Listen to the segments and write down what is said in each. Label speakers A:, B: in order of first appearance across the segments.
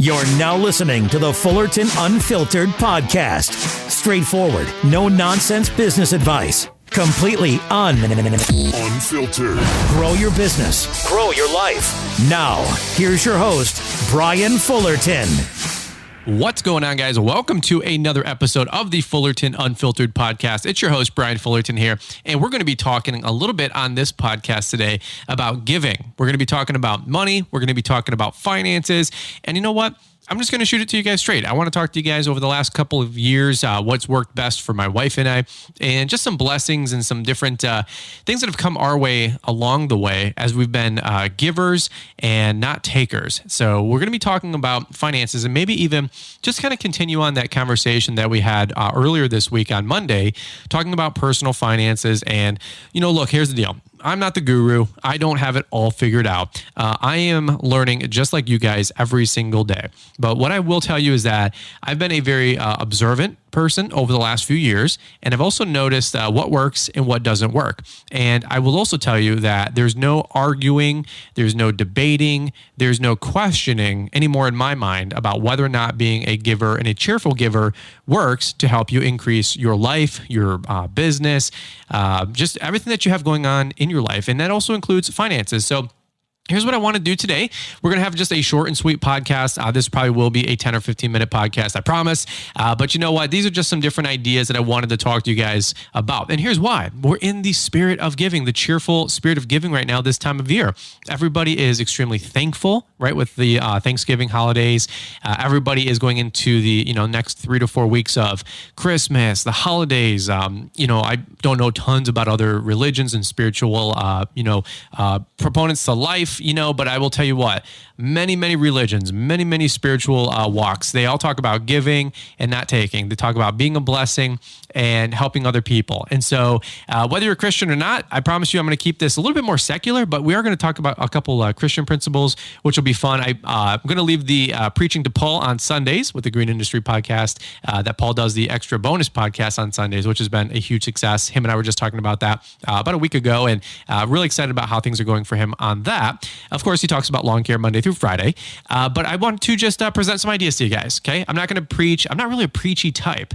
A: You're now listening to the Fullerton Unfiltered podcast. Straightforward, no nonsense business advice. Completely unfiltered. Grow your business. Grow your life. Now, here's your host, Brian Fullerton.
B: What's going on, guys? Welcome to another episode of the Fullerton Unfiltered podcast. It's your host, Brian Fullerton here, and we're going to be talking a little bit on this podcast today about giving. We're going to be talking about money. We're going to be talking about finances. And you know what? I'm just going to shoot it to you guys straight. I want to talk to you guys over the last couple of years, what's worked best for my wife and I, and just some blessings and some different things that have come our way along the way as we've been givers and not takers. So we're going to be talking about finances and maybe even just kind of continue on that conversation that we had earlier this week on Monday, talking about personal finances. And, you know, look, here's the deal. I'm not the guru. I don't have it all figured out. I am learning just like you guys every single day. But what I will tell you is that I've been a very observant person over the last few years, and I've also noticed what works and what doesn't work. And I will also tell you that there's no arguing, there's no debating, there's no questioning anymore in my mind about whether or not being a giver and a cheerful giver works to help you increase your life, your business, just everything that you have going on in your life. And that also includes finances. So here's what I want to do today. We're going to have just a short and sweet podcast. This probably will be a 10 or 15 minute podcast, I promise. But you know what? These are just some different ideas that I wanted to talk to you guys about. And here's why. We're in the spirit of giving, the cheerful spirit of giving right now this time of year. Everybody is extremely thankful, right? With the Thanksgiving holidays. Everybody is going into the next 3 to 4 weeks of Christmas, the holidays. I don't know tons about other religions and spiritual, proponents to life. But I will tell you what, many religions, many spiritual walks, they all talk about giving and not taking. They talk about being a blessing and helping other people. And so whether you're a Christian or not, I promise you I'm going to keep this a little bit more secular, but we are going to talk about a couple Christian principles, which will be fun. I'm going to leave the preaching to Paul on Sundays with the Green Industry podcast that Paul does, the extra bonus podcast on Sundays, which has been a huge success. Him and I were just talking about that about a week ago, and really excited about how things are going for him on that. Of course, he talks about lawn care Monday through Friday, but I want to just present some ideas to you guys, okay? I'm not going to preach. I'm not really a preachy type.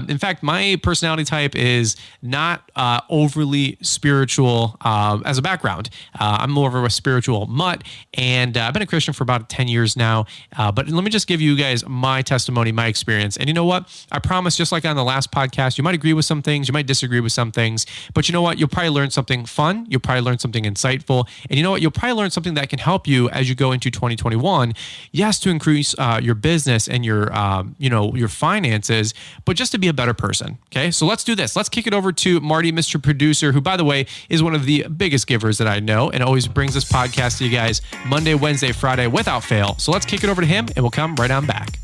B: In fact, my personality type is not overly spiritual as a background. I'm more of a spiritual mutt, and I've been a Christian for about 10 years now, but let me just give you guys my testimony, my experience. And you know what? I promise, just like on the last podcast, you might agree with some things, you might disagree with some things, but you know what? You'll probably learn something fun. You'll probably learn something insightful. And you know what? You'll probably learn something that can help you as you go into 2021. Yes, to increase your business and your finances, but just to be a better person. Okay, so let's do this. Let's kick it over to Marty, Mr. Producer, who, by the way, is one of the biggest givers that I know and always brings this podcast to you guys Monday, Wednesday, Friday without fail. So let's kick it over to him, and we'll come right on back.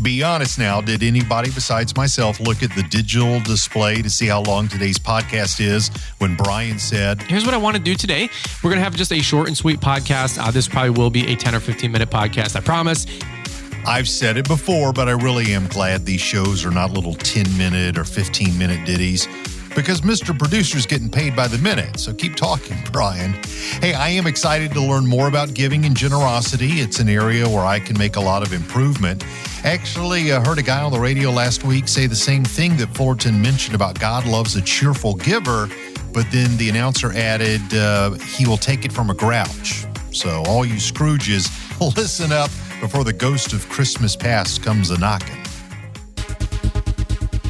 C: Be honest now, did anybody besides myself look at the digital display to see how long today's podcast is when Brian said,
B: here's what I want to do today. We're going to have just a short and sweet podcast. This probably will be a 10 or 15 minute podcast, I promise.
C: I've said it before, but I really am glad these shows are not little 10-minute or 15-minute ditties, because Mr. Producer's getting paid by the minute. So keep talking, Brian. Hey, I am excited to learn more about giving and generosity. It's an area where I can make a lot of improvement. Actually, I heard a guy on the radio last week say the same thing that Fullerton mentioned about God loves a cheerful giver, but then the announcer added, he will take it from a grouch. So all you Scrooges, listen up before the ghost of Christmas past comes a-knocking.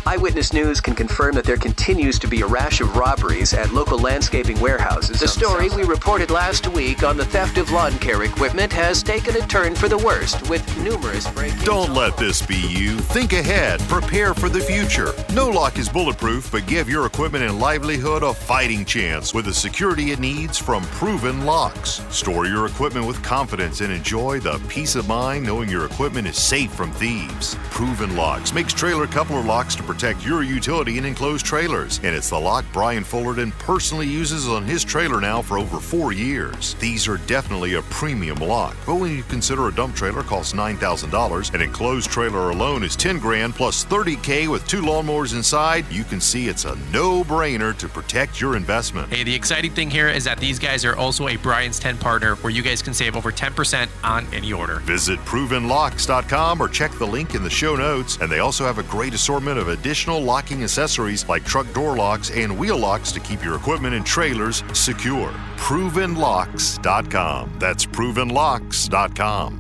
D: Eyewitness News can confirm that there continues to be a rash of robberies at local landscaping warehouses. The story we reported last week on the theft of lawn care equipment has taken a turn for the worst, with numerous break-ins.
E: Don't let this be you. Think ahead. Prepare for the future. No lock is bulletproof, but give your equipment and livelihood a fighting chance with the security it needs from Proven Locks. Store your equipment with confidence and enjoy the peace of mind knowing your equipment is safe from thieves. Proven Locks makes trailer coupler locks to protect protect your utility and enclosed trailers. And it's the lock Brian Fullerton personally uses on his trailer now for over 4 years. These are definitely a premium lock, but when you consider a dump trailer costs $9,000, an enclosed trailer alone is $10,000 plus $30K with 2 lawnmowers inside, you can see it's a no-brainer to protect your investment.
B: Hey, the exciting thing here is that these guys are also a Brian's 10 partner where you guys can save over 10% on any order.
E: Visit provenlocks.com or check the link in the show notes, and they also have a great assortment of additional locking accessories like truck door locks and wheel locks to keep your equipment and trailers secure. provenlocks.com. That's provenlocks.com.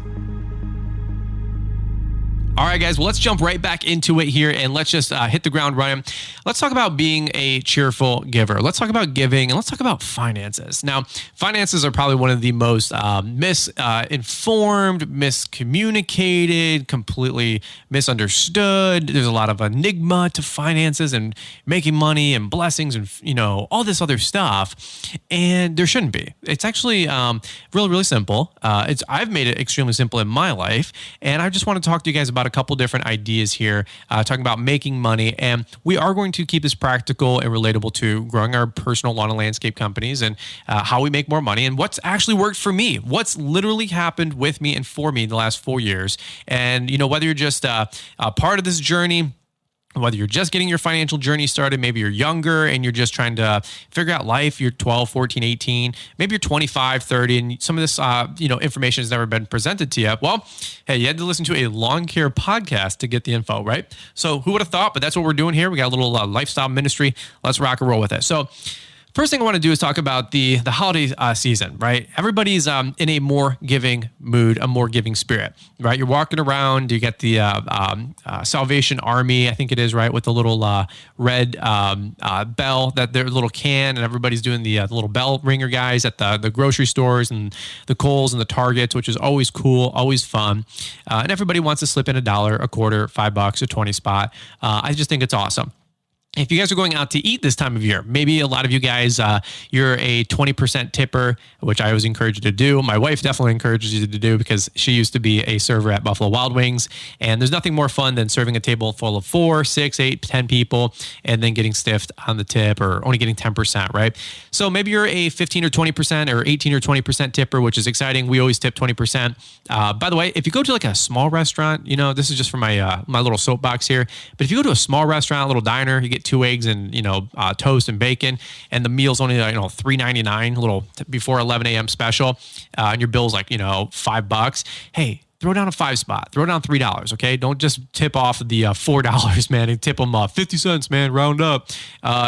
B: All right, guys, well, let's jump right back into it here and let's just hit the ground running. Let's talk about being a cheerful giver. Let's talk about giving and let's talk about finances. Now, finances are probably one of the most misinformed, miscommunicated, completely misunderstood. There's a lot of enigma to finances and making money and blessings and, all this other stuff. And there shouldn't be. It's actually really, really simple. I've made it extremely simple in my life. And I just want to talk to you guys about a couple different ideas here, talking about making money. And we are going to keep this practical and relatable to growing our personal lawn and landscape companies and how we make more money and what's actually worked for me, what's literally happened with me and for me in the last 4 years. And, whether you're just a part of this journey, whether you're just getting your financial journey started, maybe you're younger and you're just trying to figure out life, you're 12, 14, 18, maybe you're 25, 30, and some of this, information has never been presented to you. Well, hey, you had to listen to a lawn care podcast to get the info, right? So who would have thought, but that's what we're doing here. We got a little lifestyle ministry. Let's rock and roll with it. So first thing I want to do is talk about the holiday season, right? Everybody's in a more giving mood, a more giving spirit, right? You're walking around, you get the Salvation Army, I think it is, right? With the little red bell, that their little can, and everybody's doing the little bell ringer guys at the grocery stores and the Kohl's and the Targets, which is always cool, always fun. And everybody wants to slip in $1, a quarter, $5, a 20 spot. I just think it's awesome. If you guys are going out to eat this time of year, maybe a lot of you guys, you're a 20% tipper, which I always encourage you to do. My wife definitely encourages you to do because she used to be a server at Buffalo Wild Wings. And there's nothing more fun than serving a table full of 4, 6, 8, 10 people and then getting stiffed on the tip or only getting 10%, right? So maybe you're a 15 or 20% or 18 or 20% tipper, which is exciting. We always tip 20%. By the way, if you go to like a small restaurant, this is just for my my little soapbox here, but if you go to a small restaurant, a little diner, you get 2 eggs and toast and bacon, and the meal's only $3.99, a little before 11 a.m. special, and your bill's like $5. Hey, throw down a 5 spot, throw down $3. Okay, don't just tip off the $4, man, and tip them 50 cents, man, round up.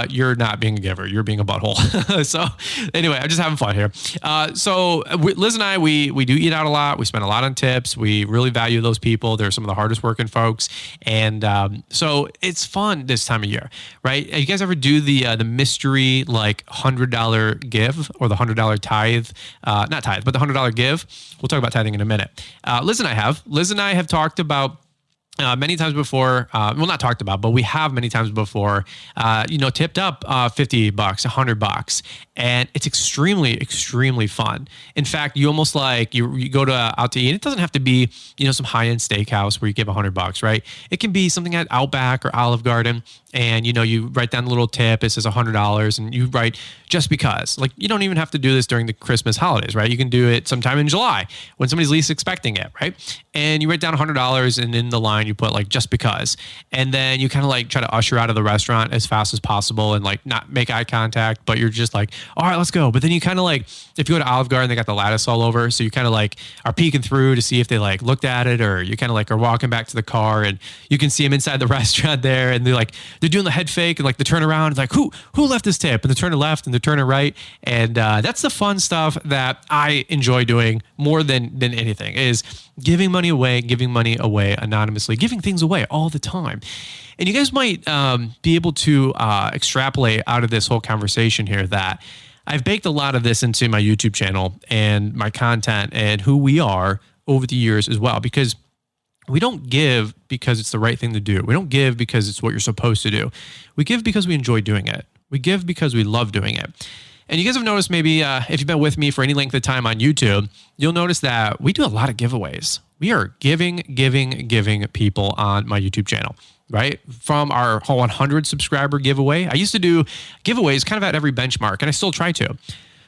B: You're not being a giver, you're being a butthole. So anyway, I'm just having fun here. Liz and I, we do eat out a lot. We spend a lot on tips. We really value those people. They're some of the hardest working folks, and so it's fun this time of year, right? You guys ever do the mystery like $100 give or the $100 tithe? Not tithe, but the $100 give. We'll talk about tithing in a minute. Liz and I have talked about many times before, not talked about, but we have many times before, tipped up $50, $100, and it's extremely, extremely fun. In fact, you almost like you go out to eat. It doesn't have to be, some high-end steakhouse where you give $100, right? It can be something at Outback or Olive Garden, and you write down a little tip. It says $100, and you write just because. Like, you don't even have to do this during the Christmas holidays, right? You can do it sometime in July when somebody's least expecting it, right? And you write down $100, and in the line you put like just because, and then you kind of like try to usher out of the restaurant as fast as possible and like not make eye contact, but you're just like, all right, let's go. But then you kind of like, if you go to Olive Garden, they got the lattice all over, so you kind of like are peeking through to see if they like looked at it, or you kind of like are walking back to the car and you can see them inside the restaurant there, and they're doing the head fake and like the turn around, like who left this tip, and they're turning left and they're turning right, and that's the fun stuff that I enjoy doing more than anything, is giving money away anonymously, giving things away all the time. And you guys might be able to extrapolate out of this whole conversation here that I've baked a lot of this into my YouTube channel and my content and who we are over the years as well, because we don't give because it's the right thing to do. We don't give because it's what you're supposed to do. We give because we enjoy doing it. We give because we love doing it. And you guys have noticed, maybe if you've been with me for any length of time on YouTube, you'll notice that we do a lot of giveaways. we are giving people on my YouTube channel, right? From our 100 subscriber giveaway. I used to do giveaways kind of at every benchmark, and I still try to.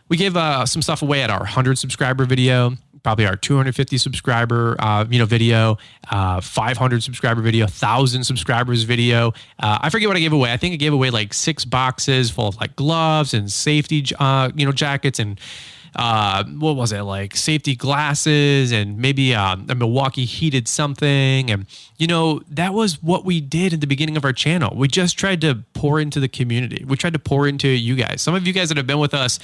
B: We gave some stuff away at our 100 subscriber video, probably our 250 subscriber video, 500 subscriber video, 1,000 subscribers video. I forget what I gave away. I think I gave away like 6 boxes full of like gloves and safety jackets and what was it, like safety glasses and maybe a Milwaukee heated something. And, that was what we did at the beginning of our channel. We just tried to pour into the community. We tried to pour into you guys. Some of you guys that have been with us,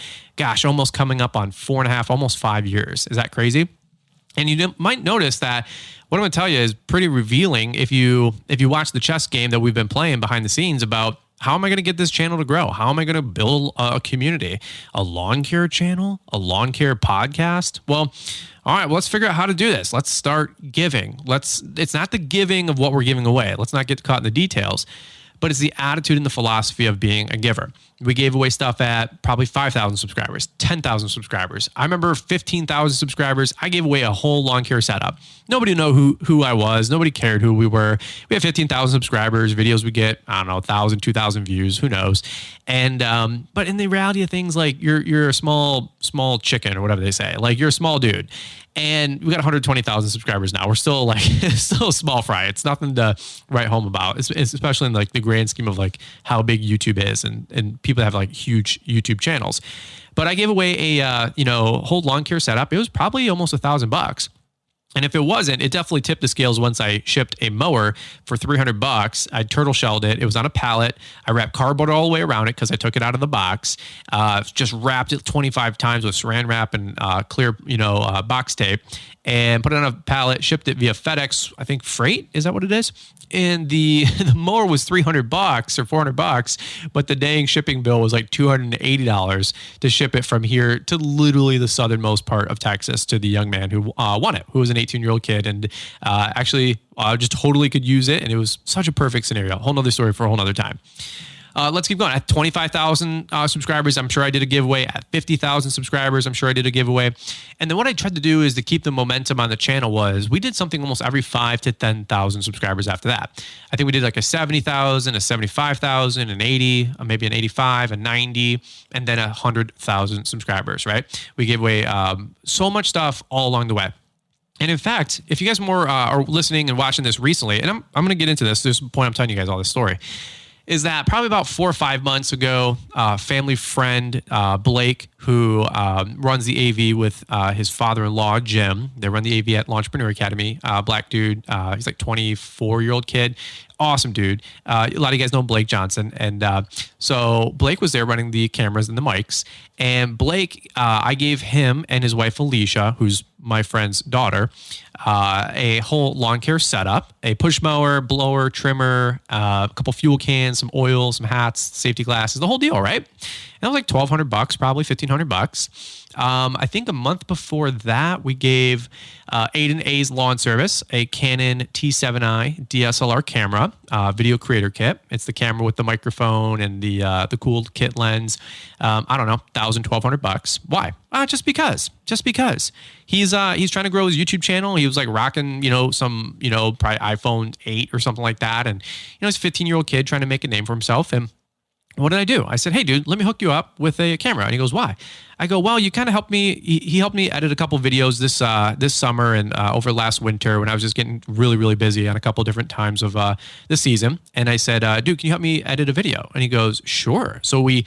B: almost coming up on 4.5, almost 5 years. Is that crazy? And you might notice that what I'm going to tell you is pretty revealing if you watch the chess game that we've been playing behind the scenes about how am I going to get this channel to grow? How am I going to build a community? A lawn care channel? A lawn care podcast? Well, all right, let's figure out how to do this. Let's start giving. It's not the giving of what we're giving away. Let's not get caught in the details, but it's the attitude and the philosophy of being a giver. We gave away stuff at probably 5,000 subscribers, 10,000 subscribers. I remember 15,000 subscribers. I gave away a whole lawn care setup. Nobody knew who I was. Nobody cared who we were. We had 15,000 subscribers. Videos would get, 1,000, 2,000 views. Who knows? And but in the reality of things, like you're a small chicken or whatever they say. Like you're a small dude. And we got 120,000 subscribers now. We're still still a small fry. It's nothing to write home about, it's especially in like the grand scheme of like how big YouTube is and people that have like huge YouTube channels. But I gave away a whole lawn care setup. It was probably almost $1,000. And if it wasn't, it definitely tipped the scales once I shipped a mower for $300. I turtle shelled it. It was on a pallet. I wrapped cardboard all the way around it because I took it out of the box. Just wrapped it 25 times with saran wrap and clear, box tape, and put it on a pallet. Shipped it via FedEx, I think freight. Is that what it is? And the mower was $300 or $400, but the dang shipping bill was like $280 to ship it from here to literally the southernmost part of Texas to the young man who won it, who was an 18-year-old kid and actually just totally could use it. And it was such a perfect scenario. A whole nother story for a whole nother time. Let's keep going. At 25,000 subscribers, I'm sure I did a giveaway. At 50,000 subscribers, I'm sure I did a giveaway. And then what I tried to do is to keep the momentum on the channel was we did something almost every 5 to 10,000 subscribers after that. I think we did like a 70,000, a 75,000, an 80, maybe an 85, a 90, and then 100,000 subscribers, right? We gave away so much stuff all along the way. And in fact, if you guys are listening and watching this recently, and I'm going to get into this, there's a point I'm telling you guys all this story, is that probably about 4 or 5 months ago, family friend Blake, who runs the AV with his father-in-law, Jim. They run the AV at Entrepreneur Academy. Black dude. He's like 24-year-old kid. Awesome dude. A lot of you guys know Blake Johnson. And so Blake was there running the cameras and the mics. And Blake, I gave him and his wife, Alicia, who's my friend's daughter, a whole lawn care setup, a push mower, blower, trimmer, a couple fuel cans, some oil, some hats, safety glasses, the whole deal, right? And that was like $1,200, probably $1,500. I think a month before that, we gave Aiden A's Lawn Service a Canon T7i DSLR camera, video creator kit. It's the camera with the microphone and the cool kit lens. I don't know, $1,000, $1,200. Why? Just because. He's trying to grow his YouTube channel. He was like rocking, some, probably iPhone 8 or something like that. And, he's a 15-year-old kid trying to make a name for himself. And what did I do? I said, hey, dude, let me hook you up with a camera. And he goes, why? I go, well, you kind of helped me. He helped me edit a couple videos this summer and over last winter when I was just getting really, really busy on a couple different times of the season. And I said, dude, can you help me edit a video? And he goes, sure. So we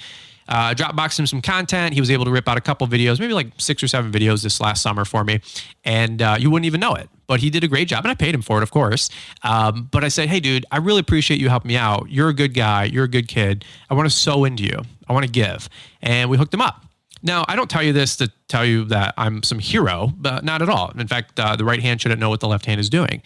B: Dropboxed him some content. He was able to rip out a couple videos, maybe like 6 or 7 videos this last summer for me. And you wouldn't even know it, but he did a great job and I paid him for it, of course. But I said, hey dude, I really appreciate you helping me out. You're a good guy. You're a good kid. I want to sew into you. I want to give. And we hooked him up. Now, I don't tell you this to tell you that I'm some hero, but not at all. In fact, the right hand shouldn't know what the left hand is doing.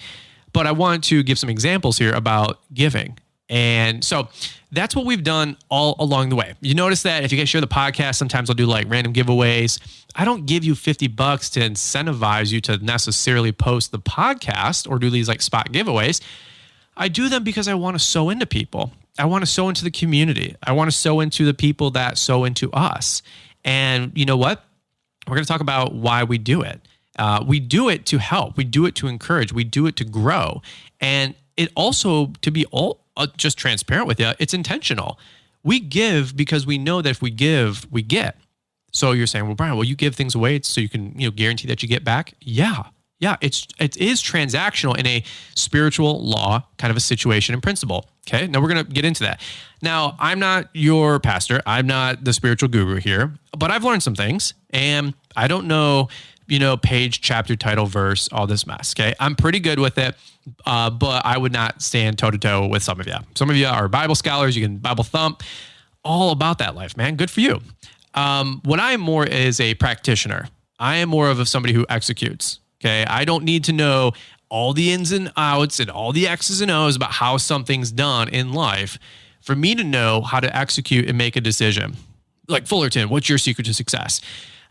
B: But I want to give some examples here about giving. And so that's what we've done all along the way. You notice that if you guys share the podcast, sometimes I'll do like random giveaways. I don't give you $50 to incentivize you to necessarily post the podcast or do these like spot giveaways. I do them because I want to sew into people. I want to sew into the community. I want to sew into the people that sew into us. And you know what? We're going to talk about why we do it. We do it to help. We do it to encourage. We do it to grow. And it also, to be just transparent with you, it's intentional. We give because we know that if we give, we get. So you're saying, well, Brian, will you give things away so you can, guarantee that you get back? Yeah. It is transactional in a spiritual law kind of a situation and principle. Okay. Now we're going to get into that. Now, I'm not your pastor. I'm not the spiritual guru here, but I've learned some things, and I don't know, page, chapter, title, verse, all this mess. Okay. I'm pretty good with it. But I would not stand toe to toe with some of you. Some of you are Bible scholars. You can Bible thump, all about that life, man. Good for you. What I am more is a practitioner. I am more of somebody who executes. Okay. I don't need to know all the ins and outs and all the X's and O's about how something's done in life for me to know how to execute and make a decision. Like, Fullerton, what's your secret to success?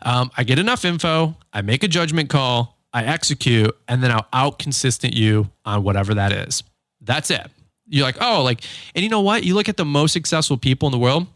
B: I get enough info. I make a judgment call. I execute, and then I'll out-consistent you on whatever that is. That's it. You're like, and you know what? You look at the most successful people in the world.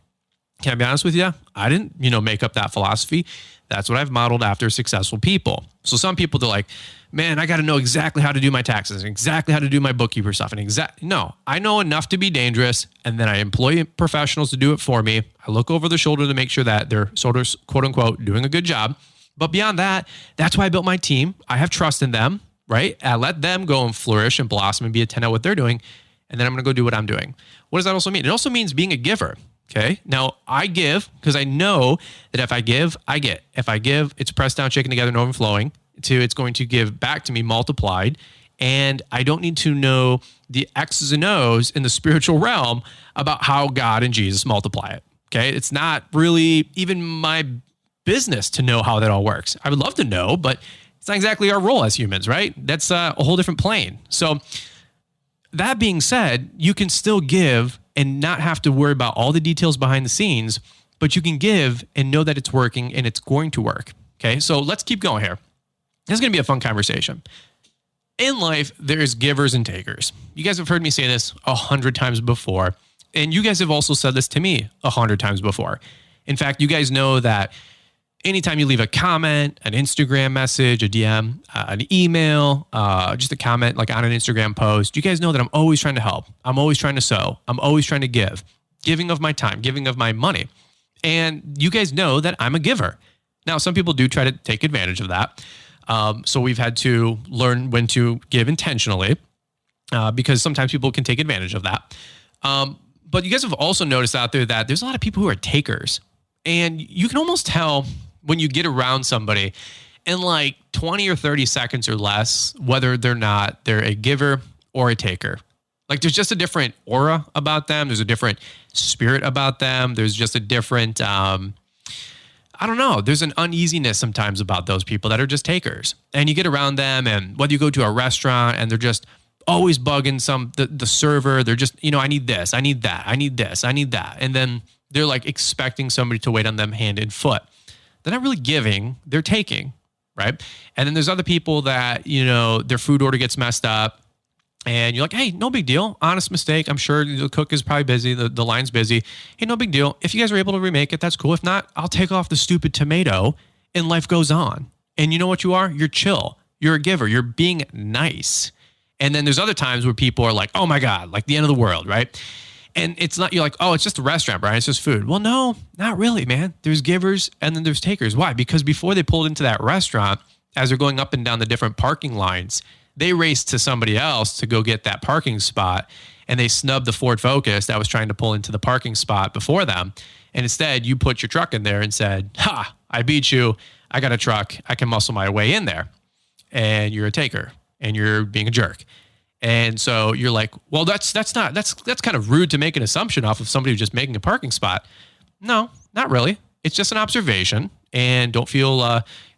B: Can I be honest with you? I didn't, make up that philosophy. That's what I've modeled after successful people. So some people, they're like, man, I got to know exactly how to do my taxes and exactly how to do my bookkeeper stuff. No, I know enough to be dangerous. And then I employ professionals to do it for me. I look over their shoulder to make sure that they're sort of, quote unquote, doing a good job. But beyond that, that's why I built my team. I have trust in them, right? I let them go and flourish and blossom and be a 10 at what they're doing. And then I'm going to go do what I'm doing. What does that also mean? It also means being a giver. Okay. Now I give because I know that if I give, I get. If I give, it's pressed down, shaken together, and overflowing. It's going to give back to me multiplied. And I don't need to know the X's and O's in the spiritual realm about how God and Jesus multiply it. Okay. It's not really even my business to know how that all works. I would love to know, but it's not exactly our role as humans, right? That's a whole different plane. So that being said, you can still give and not have to worry about all the details behind the scenes, but you can give and know that it's working and it's going to work. Okay. So let's keep going here. This is going to be a fun conversation. In life, there's givers and takers. You guys have heard me say this 100 times before, and you guys have also said this to me 100 times before. In fact, you guys know that anytime you leave a comment, an Instagram message, a DM, an email, just a comment like on an Instagram post, you guys know that I'm always trying to help. I'm always trying to sow. I'm always trying to give. Giving of my time, giving of my money. And you guys know that I'm a giver. Now, some people do try to take advantage of that. So we've had to learn when to give intentionally because sometimes people can take advantage of that. But you guys have also noticed out there that there's a lot of people who are takers. And you can almost tell when you get around somebody in like 20 or 30 seconds or less, whether they're a giver or a taker. Like there's just a different aura about them. There's a different spirit about them. There's just a different, I don't know. There's an uneasiness sometimes about those people that are just takers. And you get around them, and whether you go to a restaurant and they're just always bugging the server, they're just, I need this, I need that, I need this, I need that. And then they're like expecting somebody to wait on them hand and foot. They're not really giving, they're taking, right? And then there's other people that, their food order gets messed up and you're like, hey, no big deal. Honest mistake. I'm sure the cook is probably busy. The line's busy. Hey, no big deal. If you guys are able to remake it, that's cool. If not, I'll take off the stupid tomato and life goes on. And you know what you are? You're chill. You're a giver. You're being nice. And then there's other times where people are like, oh my God, like the end of the world, right? And it's not, you're like, oh, it's just a restaurant, Brian. It's just food. Well, no, not really, man. There's givers and then there's takers. Why? Because before they pulled into that restaurant, as they're going up and down the different parking lines, they raced to somebody else to go get that parking spot. And they snubbed the Ford Focus that was trying to pull into the parking spot before them. And instead, you put your truck in there and said, ha, I beat you. I got a truck. I can muscle my way in there. And you're a taker and you're being a jerk. And so you're like, well, that's kind of rude to make an assumption off of somebody who's just making a parking spot. No, not really. It's just an observation, and don't feel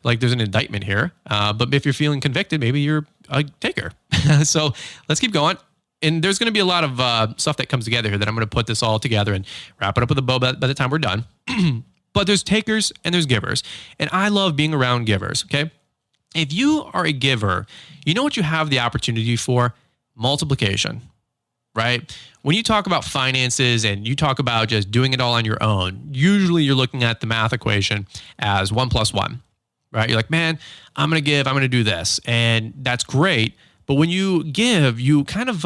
B: like there's an indictment here. But if you're feeling convicted, maybe you're a taker. So let's keep going. And there's going to be a lot of stuff that comes together here that I'm going to put this all together and wrap it up with a bow by the time we're done. But there's takers and there's givers. And I love being around givers, okay? If you are a giver, you know what you have the opportunity for? Multiplication, right? When you talk about finances and you talk about just doing it all on your own, usually you're looking at the math equation as 1 + 1, right? You're like, man, I'm going to give, I'm going to do this. And that's great. But when you give, you kind of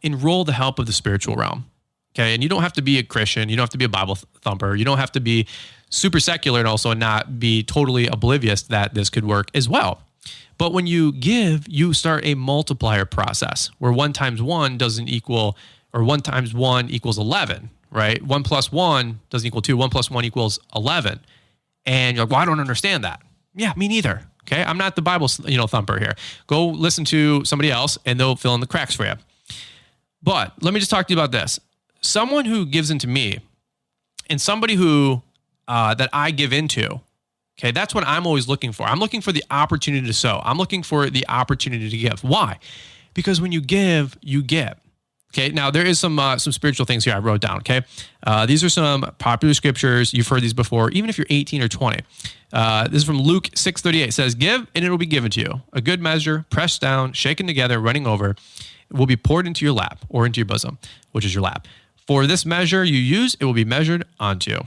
B: enroll the help of the spiritual realm. Okay. And you don't have to be a Christian. You don't have to be a Bible thumper. You don't have to be super secular and also not be totally oblivious that this could work as well. But when you give, you start a multiplier process where 1 times 1 doesn't equal, or 1 times 1 equals 11, right? 1 plus 1 doesn't equal 2. 1 plus 1 equals 11. And you're like, well, I don't understand that. Yeah, me neither. Okay. I'm not the Bible, thumper here. Go listen to somebody else and they'll fill in the cracks for you. But let me just talk to you about this. Someone who gives into me and somebody who, that I give into, okay, that's what I'm always looking for. I'm looking for the opportunity to sow. I'm looking for the opportunity to give. Why? Because when you give, you get. Okay, now there is some spiritual things here I wrote down, okay? These are some popular scriptures. You've heard these before, even if you're 18 or 20. This is from Luke 6:38. It says, give and it will be given to you. A good measure, pressed down, shaken together, running over, will be poured into your lap or into your bosom, which is your lap. For this measure you use, it will be measured onto you,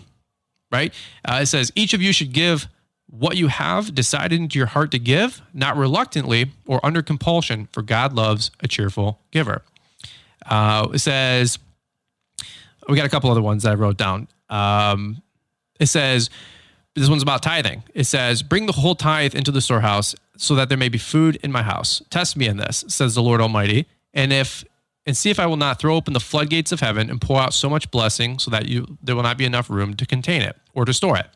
B: right? It says, each of you should give what you have decided into your heart to give, not reluctantly or under compulsion, for God loves a cheerful giver. It says, we got a couple other ones that I wrote down. It says, this one's about tithing. It says, bring the whole tithe into the storehouse so that there may be food in my house. Test me in this, says the Lord Almighty. And see if I will not throw open the floodgates of heaven and pour out so much blessing so that there will not be enough room to contain it or to store it.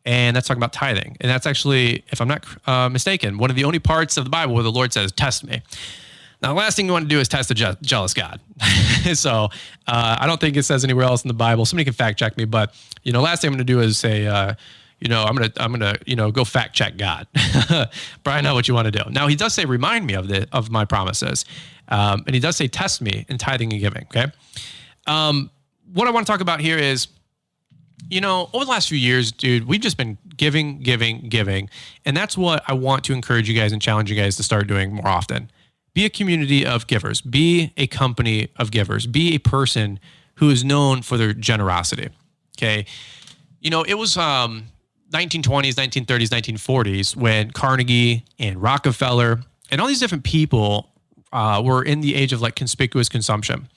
B: And that's talking about tithing. And that's actually, if I'm not mistaken, one of the only parts of the Bible where the Lord says, test me. Now, the last thing you want to do is test a jealous God. So I don't think it says anywhere else in the Bible. Somebody can fact check me, but last thing I'm going to do is say, I'm gonna go fact check God. Brian, know what you want to do. Now he does say, remind me of my promises, and he does say, test me in tithing and giving. Okay, what I want to talk about here is, over the last few years, dude, we've just been giving, and that's what I want to encourage you guys and challenge you guys to start doing more often. Be a community of givers. Be a company of givers. Be a person who is known for their generosity. Okay, it was 1920s, 1930s, 1940s when Carnegie and Rockefeller and all these different people were in the age of like conspicuous consumption.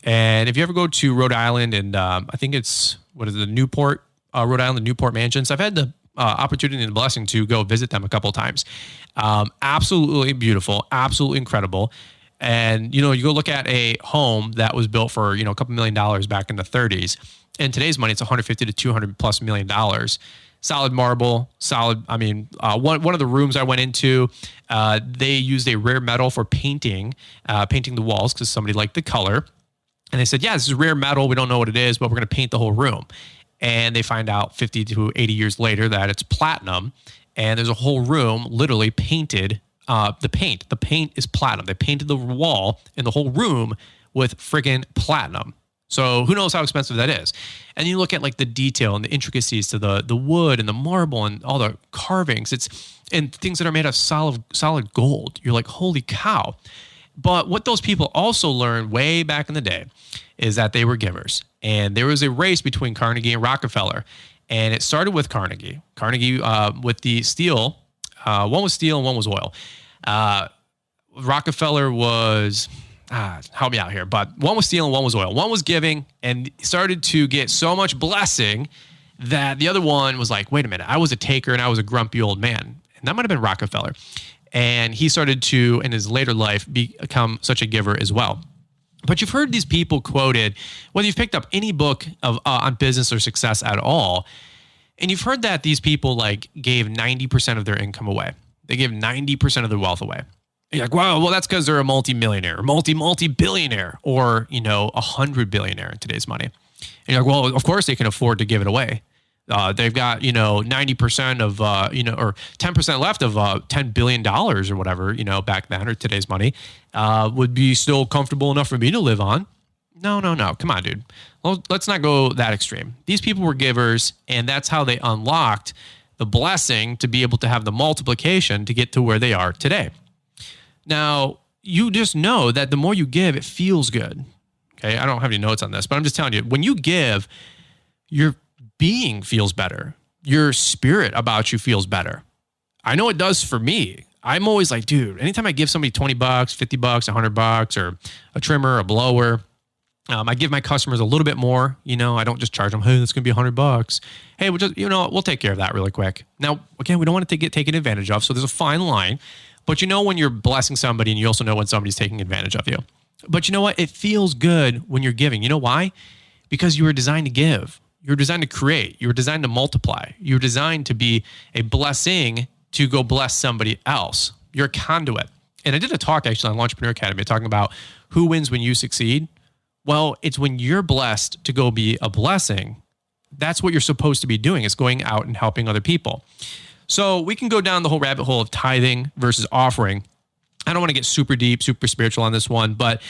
B: And if you ever go to Rhode Island and I think it's, the Newport, Rhode Island, the Newport Mansions, I've had the opportunity and the blessing to go visit them a couple of times. Absolutely beautiful, absolutely incredible. And, you go look at a home that was built for, a couple $1 million back in the 30s. In today's money, it's $150 to $200+ million. Solid marble, solid. I mean, one of the rooms I went into, they used a rare metal for painting the walls because somebody liked the color. And they said, yeah, this is rare metal. We don't know what it is, but we're going to paint the whole room. And they find out 50 to 80 years later that it's platinum. And there's a whole room literally painted. The paint is platinum. They painted the wall in the whole room with friggin' platinum. So who knows how expensive that is? And you look at like the detail and the intricacies to the wood and the marble and all the carvings. And things that are made of solid gold. You're like, holy cow. But what those people also learned way back in the day is that they were givers. And there was a race between Carnegie and Rockefeller. And it started with Carnegie. Carnegie with the steel. One was steel and one was oil. Rockefeller was... help me out here. But one was steel and one was oil. One was giving and started to get so much blessing that the other one was like, wait a minute, I was a taker and I was a grumpy old man. And that might have been Rockefeller. And he started to, in his later life, become such a giver as well. But you've heard these people quoted, whether you've picked up any book on business or success at all, and you've heard that these people like gave 90% of their income away. They gave 90% of their wealth away. You're like, wow, well, that's because they're a multi-millionaire, or multi-billionaire, or, 100 billionaire in today's money. And you're like, well, of course they can afford to give it away. They've got, 90% of, or 10% left of $10 billion or whatever, back then, or today's money, would be still comfortable enough for me to live on. No. Come on, dude. Well, let's not go that extreme. These people were givers, and that's how they unlocked the blessing to be able to have the multiplication to get to where they are today. Now, you just know that the more you give, it feels good. Okay, I don't have any notes on this, but I'm just telling you, when you give, your being feels better. Your spirit about you feels better. I know it does for me. I'm always like, dude, anytime I give somebody $20, $50, $100, or a trimmer, a blower, I give my customers a little bit more. I don't just charge them, hey, that's going to be $100. Hey, we'll take care of that really quick. Now, again, we don't want to get taken advantage of. So there's a fine line, but when you're blessing somebody, and you also know when somebody's taking advantage of you. But you know what? It feels good when you're giving. You know why? Because you were designed to give. You were designed to create. You were designed to multiply. You were designed to be a blessing to go bless somebody else. You're a conduit. And I did a talk actually on Entrepreneur Academy talking about who wins when you succeed. Well, it's when you're blessed to go be a blessing. That's what you're supposed to be doing, is going out and helping other people. So we can go down the whole rabbit hole of tithing versus offering. I don't want to get super deep, super spiritual on this one, but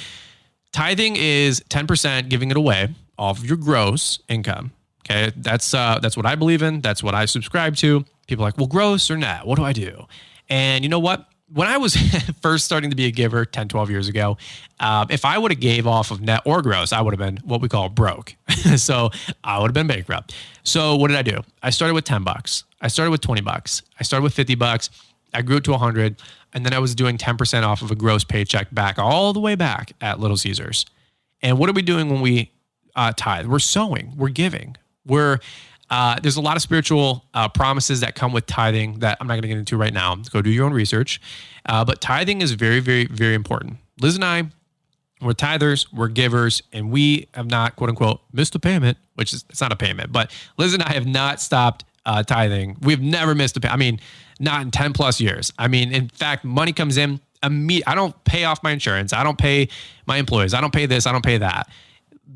B: tithing is 10% giving it away off of your gross income. Okay, that's what I believe in. That's what I subscribe to. People are like, well, gross or net? What do I do? And you know what? When I was first starting to be a giver 10, 12 years ago, if I would have gave off of net or gross, I would have been what we call broke. So I would have been bankrupt. So what did I do? I started with $10. I started with $20. I started with $50. I grew it to 100. And then I was doing 10% off of a gross paycheck back all the way back at Little Caesars. And what are we doing when we tithe? We're sowing. We're giving. There's a lot of spiritual promises that come with tithing that I'm not going to get into right now. Go do your own research. But tithing is very, very, very important. Liz and I, we're tithers, we're givers, and we have not, quote unquote, missed a payment, which is, it's not a payment, but Liz and I have not stopped tithing. We've never missed a payment. I mean, not in 10 plus years. I mean, in fact, money comes in immediately. I don't pay off my insurance. I don't pay my employees. I don't pay this. I don't pay that.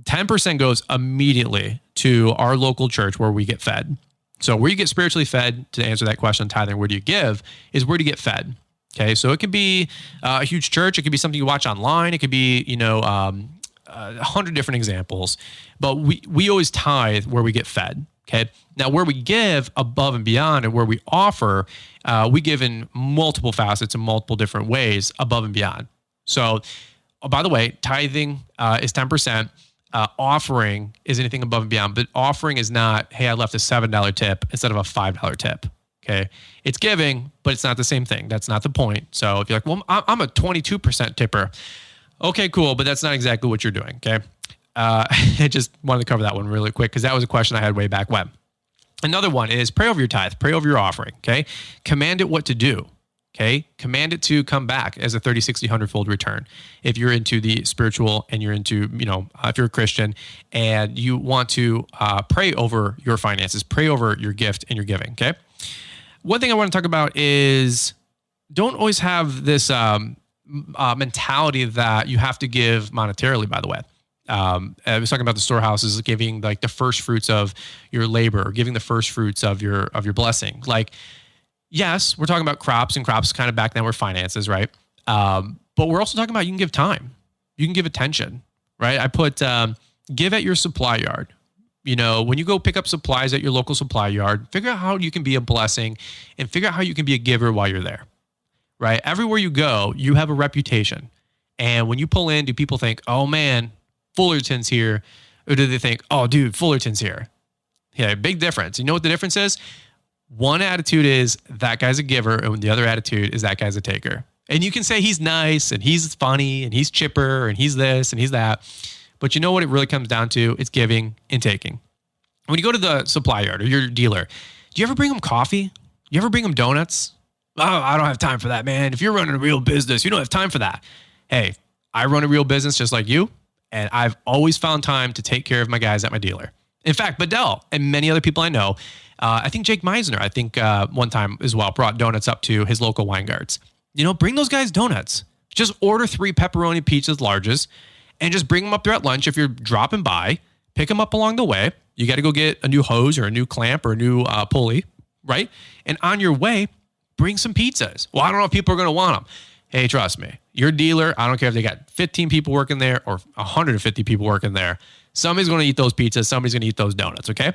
B: 10% goes immediately to our local church where we get fed. So where you get spiritually fed, to answer that question, tithing, where do you give, is where do you get fed? Okay, so it could be a huge church. It could be something you watch online. It could be, 100 different examples. But we always tithe where we get fed. Okay, now where we give above and beyond and where we offer, we give in multiple facets in multiple different ways above and beyond. So, by the way, tithing is 10%. Offering is anything above and beyond, but offering is not, hey, I left a $7 tip instead of a $5 tip. Okay. It's giving, but it's not the same thing. That's not the point. So if you're like, well, I'm a 22% tipper. Okay, cool. But that's not exactly what you're doing. Okay. I just wanted to cover that one really quick because that was a question I had way back when. Another one is pray over your tithe, pray over your offering. Okay. Command it what to do. Okay. Command it to come back as a 30, 60, 100-fold return. If you're into the spiritual and you're into, if you're a Christian and you want to pray over your finances, pray over your gift and your giving. Okay. One thing I want to talk about is don't always have this mentality that you have to give monetarily, by the way. I was talking about the storehouses giving like the first fruits of your labor, or giving the first fruits of your blessing. Like, yes, we're talking about crops, and crops kind of back then were finances, right? But we're also talking about you can give time, you can give attention, right? I put give at your supply yard. When you go pick up supplies at your local supply yard, figure out how you can be a blessing and figure out how you can be a giver while you're there, right? Everywhere you go, you have a reputation. And when you pull in, do people think, oh man, Fullerton's here? Or do they think, oh dude, Fullerton's here? Yeah, big difference. You know what the difference is? One attitude is that guy's a giver, and the other attitude is that guy's a taker. And you can say he's nice and he's funny and he's chipper and he's this and he's that. But you know what it really comes down to? It's giving and taking. When you go to the supply yard or your dealer, do you ever bring them coffee? You ever bring them donuts? Oh, I don't have time for that, man. If you're running a real business, you don't have time for that. Hey, I run a real business just like you, and I've always found time to take care of my guys at my dealer. In fact, Bedell and many other people I know, I think Jake Meisner, one time as well, brought donuts up to his local wine guards. Bring those guys donuts. Just order 3 pepperoni pizzas larges and just bring them up there at lunch. If you're dropping by, pick them up along the way. You got to go get a new hose or a new clamp or a new pulley, right? And on your way, bring some pizzas. Well, I don't know if people are going to want them. Hey, trust me, your dealer, I don't care if they got 15 people working there or 150 people working there. Somebody's going to eat those pizzas. Somebody's going to eat those donuts, okay?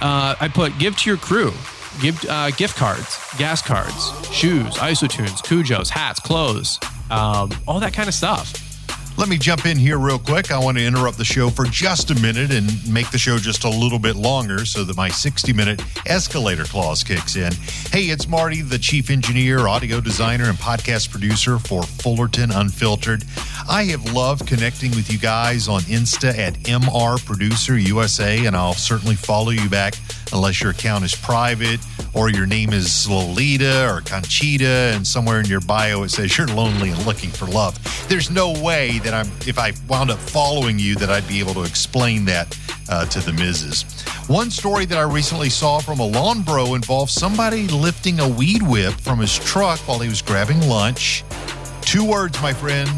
B: I put give to your crew. Give gift cards, gas cards, shoes, isotunes, Cujos, hats, clothes, all that kind of stuff.
C: Let me jump in here real quick. I want to interrupt the show for just a minute and make the show just a little bit longer so that my 60-minute escalator clause kicks in. Hey, it's Marty, the chief engineer, audio designer, and podcast producer for Fullerton Unfiltered. I have loved connecting with you guys on Insta at MR Producer USA, and I'll certainly follow you back unless your account is private or your name is Lolita or Conchita and somewhere in your bio it says you're lonely and looking for love. There's no way that if I wound up following you, that I'd be able to explain that to the missus. One story that I recently saw from a lawn bro involved somebody lifting a weed whip from his truck while he was grabbing lunch. 2 words, my friend: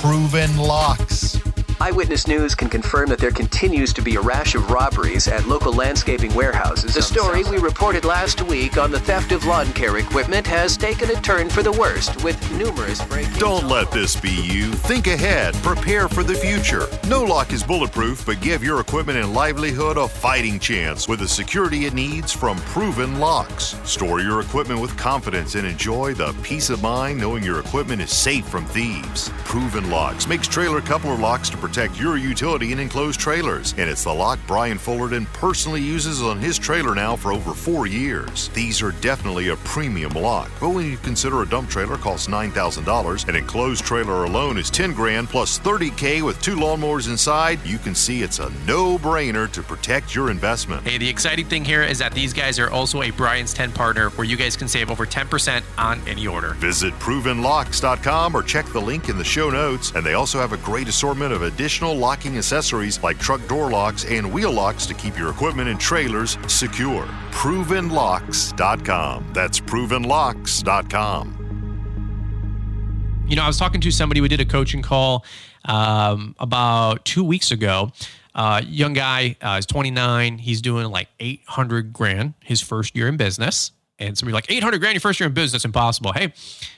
C: proven locks.
D: Eyewitness News can confirm that there continues to be a rash of robberies at local landscaping warehouses. The story we reported last week on the theft of lawn care equipment has taken a turn for the worst, with numerous break-ins.
E: Don't let this be you. Think ahead. Prepare for the future. No lock is bulletproof, but give your equipment and livelihood a fighting chance with the security it needs from Proven Locks. Store your equipment with confidence and enjoy the peace of mind knowing your equipment is safe from thieves. Proven Locks makes trailer coupler locks to protect your utility and enclosed trailers, and it's the lock Brian Fullerton personally uses on his trailer now for over 4 years. These are definitely a premium lock, but when you consider a dump trailer costs $9,000, an enclosed trailer alone is $10,000 plus $30,000 with 2 lawnmowers inside, you can see it's a no-brainer to protect your investment.
B: Hey, the exciting thing here is that these guys are also a Brian's 10 partner where you guys can save over 10% on any order.
E: Visit provenlocks.com or check the link in the show notes, and they also have a great assortment of additional locking accessories like truck door locks and wheel locks to keep your equipment and trailers secure. Provenlocks.com. That's provenlocks.com.
B: You know, I was talking to somebody, we did a coaching call about 2 weeks ago. Young guy, he's 29. He's doing like $800,000 his first year in business. And somebody like, $800,000 your first year in business, impossible. Hey,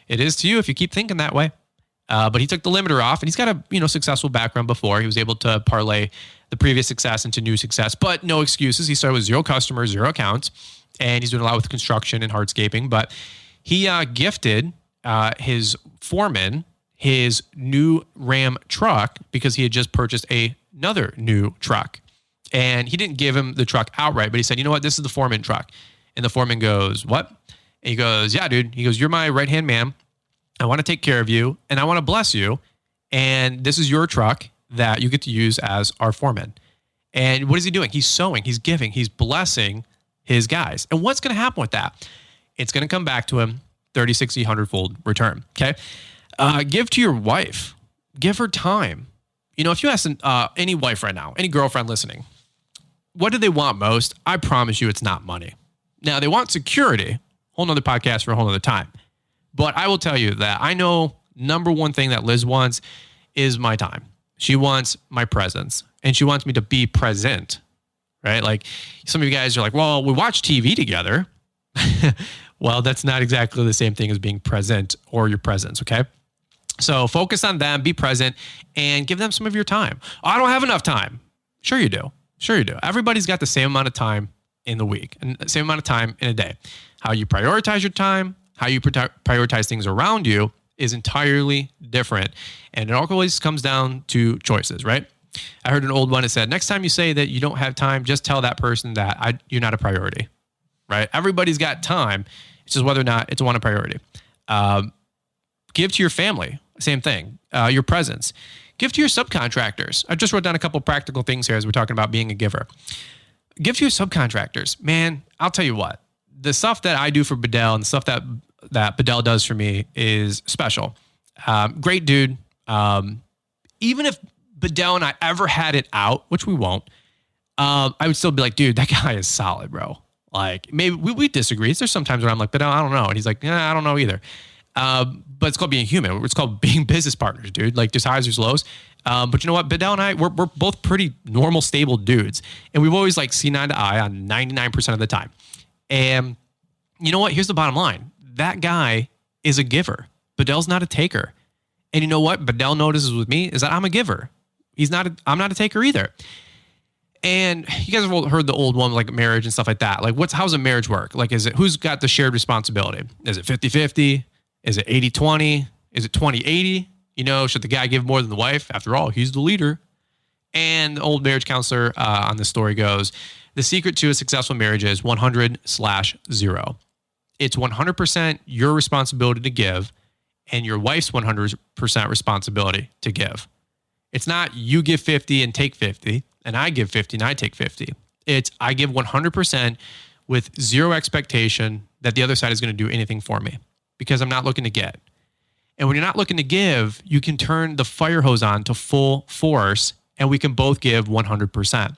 B: it is to you if you keep thinking that way. But he took the limiter off, and he's got a successful background before. He was able to parlay the previous success into new success, but no excuses. He started with 0 customers, 0 accounts, and he's doing a lot with construction and hardscaping. But he gifted his foreman his new Ram truck because he had just purchased another new truck. And he didn't give him the truck outright, but he said, you know what, this is the foreman truck. And the foreman goes, what? And he goes, yeah, dude. He goes, you're my right-hand man. I want to take care of you, and I want to bless you. And this is your truck that you get to use as our foreman. And what is he doing? He's sowing, he's giving, he's blessing his guys. And what's going to happen with that? It's going to come back to him 30, 60, 100-fold return. Okay. Give to your wife. Give her time. You know, if you ask any wife right now, any girlfriend listening, what do they want most? I promise you it's not money. Now, they want security. Whole nother podcast for a whole nother time. But I will tell you that I know number one thing that Liz wants is my time. She wants my presence, and she wants me to be present, right? Like some of you guys are like, well, we watch TV together. Well, that's not exactly the same thing as being present or your presence, okay? So focus on them, be present, and give them some of your time. Oh, I don't have enough time. Sure you do. Sure you do. Everybody's got the same amount of time in the week and the same amount of time in a day. How you prioritize your time, how you prioritize things around you is entirely different. And it always comes down to choices, right? I heard an old one that said, next time you say that you don't have time, just tell that person that you're not a priority, right? Everybody's got time. It's just whether or not it's a priority. Give to your family. Same thing. Your presence. Give to your subcontractors. I just wrote down a couple practical things here as we're talking about being a giver. Give to your subcontractors. Man, I'll tell you what. The stuff that I do for Bedell and the stuff that Bedell does for me is special. Great dude. Even if Bedell and I ever had it out, which we won't, I would still be like, dude, that guy is solid, bro. Like maybe we disagree. There's sometimes where I'm like, Bedell, I don't know. And he's like, I don't know either. But it's called being human. It's called being business partners, dude. Like there's highs, there's lows. But you know what? Bedell and I, we're both pretty normal, stable dudes. And we've always like seen eye to eye on 99% of the time. And you know what? Here's the bottom line. That guy is a giver. Bedell's not a taker. And you know what Bedell notices with me is that I'm a giver. I'm not a taker either. And you guys have heard the old one, like marriage and stuff like that. Like how's a marriage work? Like, who's got the shared responsibility? Is it 50-50? Is it 80-20? Is it 20-80? Should the guy give more than the wife? After all, he's the leader. And the old marriage counselor on this story goes, the secret to a successful marriage is 100/0. It's 100% your responsibility to give and your wife's 100% responsibility to give. It's not you give 50 and take 50 and I give 50 and I take 50. It's I give 100% with zero expectation that the other side is going to do anything for me because I'm not looking to get. And when you're not looking to give, you can turn the fire hose on to full force and we can both give 100%.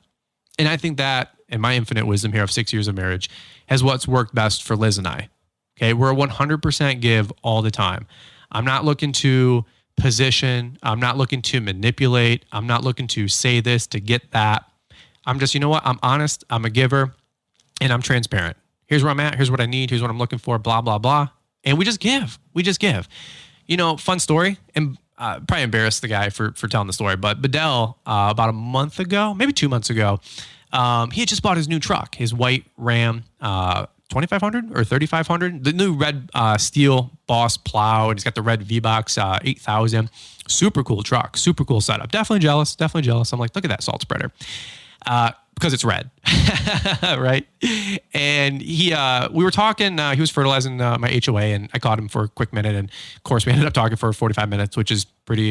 B: And I think that, in my infinite wisdom here of 6 years of marriage, has what's worked best for Liz and I. Okay, we're a 100% give all the time. I'm not looking to position. I'm not looking to manipulate. I'm not looking to say this to get that. I'm just, I'm honest. I'm a giver and I'm transparent. Here's where I'm at. Here's what I need. Here's what I'm looking for, blah, blah, blah. And we just give. Fun story. And probably embarrassed the guy for telling the story, but Bedell, about a month ago, maybe 2 months ago, he had just bought his new truck, his white Ram 2500 or 3500, the new red steel Boss plow, and he's got the red V-Box 8000. Super cool truck, super cool setup. Definitely jealous. I'm like, look at that salt spreader. Because it's red, right? And we were talking, he was fertilizing my HOA and I caught him for a quick minute. And of course we ended up talking for 45 minutes, which is pretty,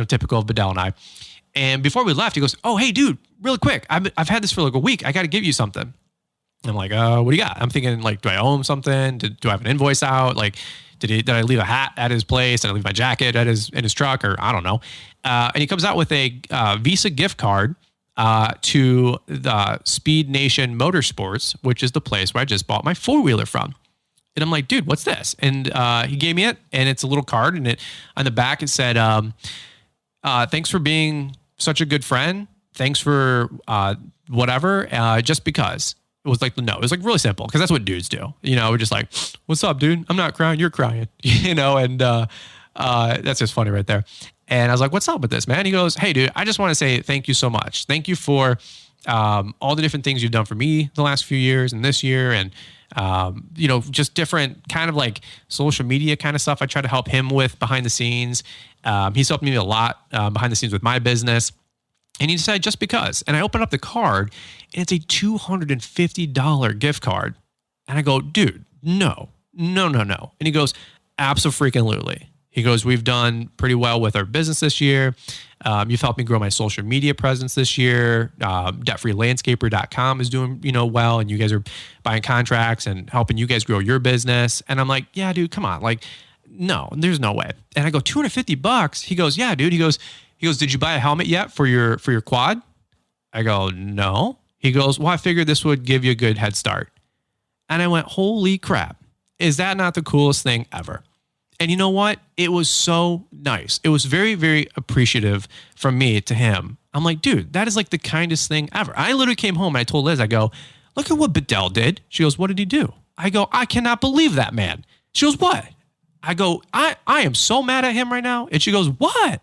B: typical of Bedell and I. And before we left, he goes, "Oh, hey dude, really quick. I've had this for like a week. I got to give you something." And I'm like, what do you got? I'm thinking like, do I owe him something? Do I have an invoice out? Like, did I leave a hat at his place? Did I leave my jacket in his truck? Or I don't know. And he comes out with a Visa gift card to the Speed Nation Motorsports, which is the place where I just bought my 4-wheeler from. And I'm like, dude, what's this? And he gave me it, and it's a little card, and on the back it said, thanks for being such a good friend. Thanks for whatever, just because. It was like, no, it was like really simple, because that's what dudes do. We're just like, what's up, dude? I'm not crying, you're crying. And that's just funny right there. And I was like, what's up with this, man? He goes, hey, dude, I just want to say thank you so much. Thank you for all the different things you've done for me the last few years and this year. And, just different kind of like social media kind of stuff I try to help him with behind the scenes. He's helped me a lot behind the scenes with my business. And he decided just because. And I opened up the card, and it's a $250 gift card. And I go, dude, no. And he goes, abso-freaking-lutely. He goes, we've done pretty well with our business this year. You've helped me grow my social media presence this year. Debtfreelandscaper.com is doing, well. And you guys are buying contracts and helping you guys grow your business. And I'm like, yeah, dude, come on. Like, no, there's no way. And I go, $250? He goes, yeah, dude. He goes, did you buy a helmet yet for your quad? I go, no. He goes, well, I figured this would give you a good head start. And I went, holy crap. Is that not the coolest thing ever? And you know what? It was so nice. It was very, very appreciative from me to him. I'm like, dude, that is like the kindest thing ever. I literally came home and I told Liz, I go, look at what Bedell did. She goes, what did he do? I go, I cannot believe that, man. She goes, what? I go, I am so mad at him right now. And she goes, what?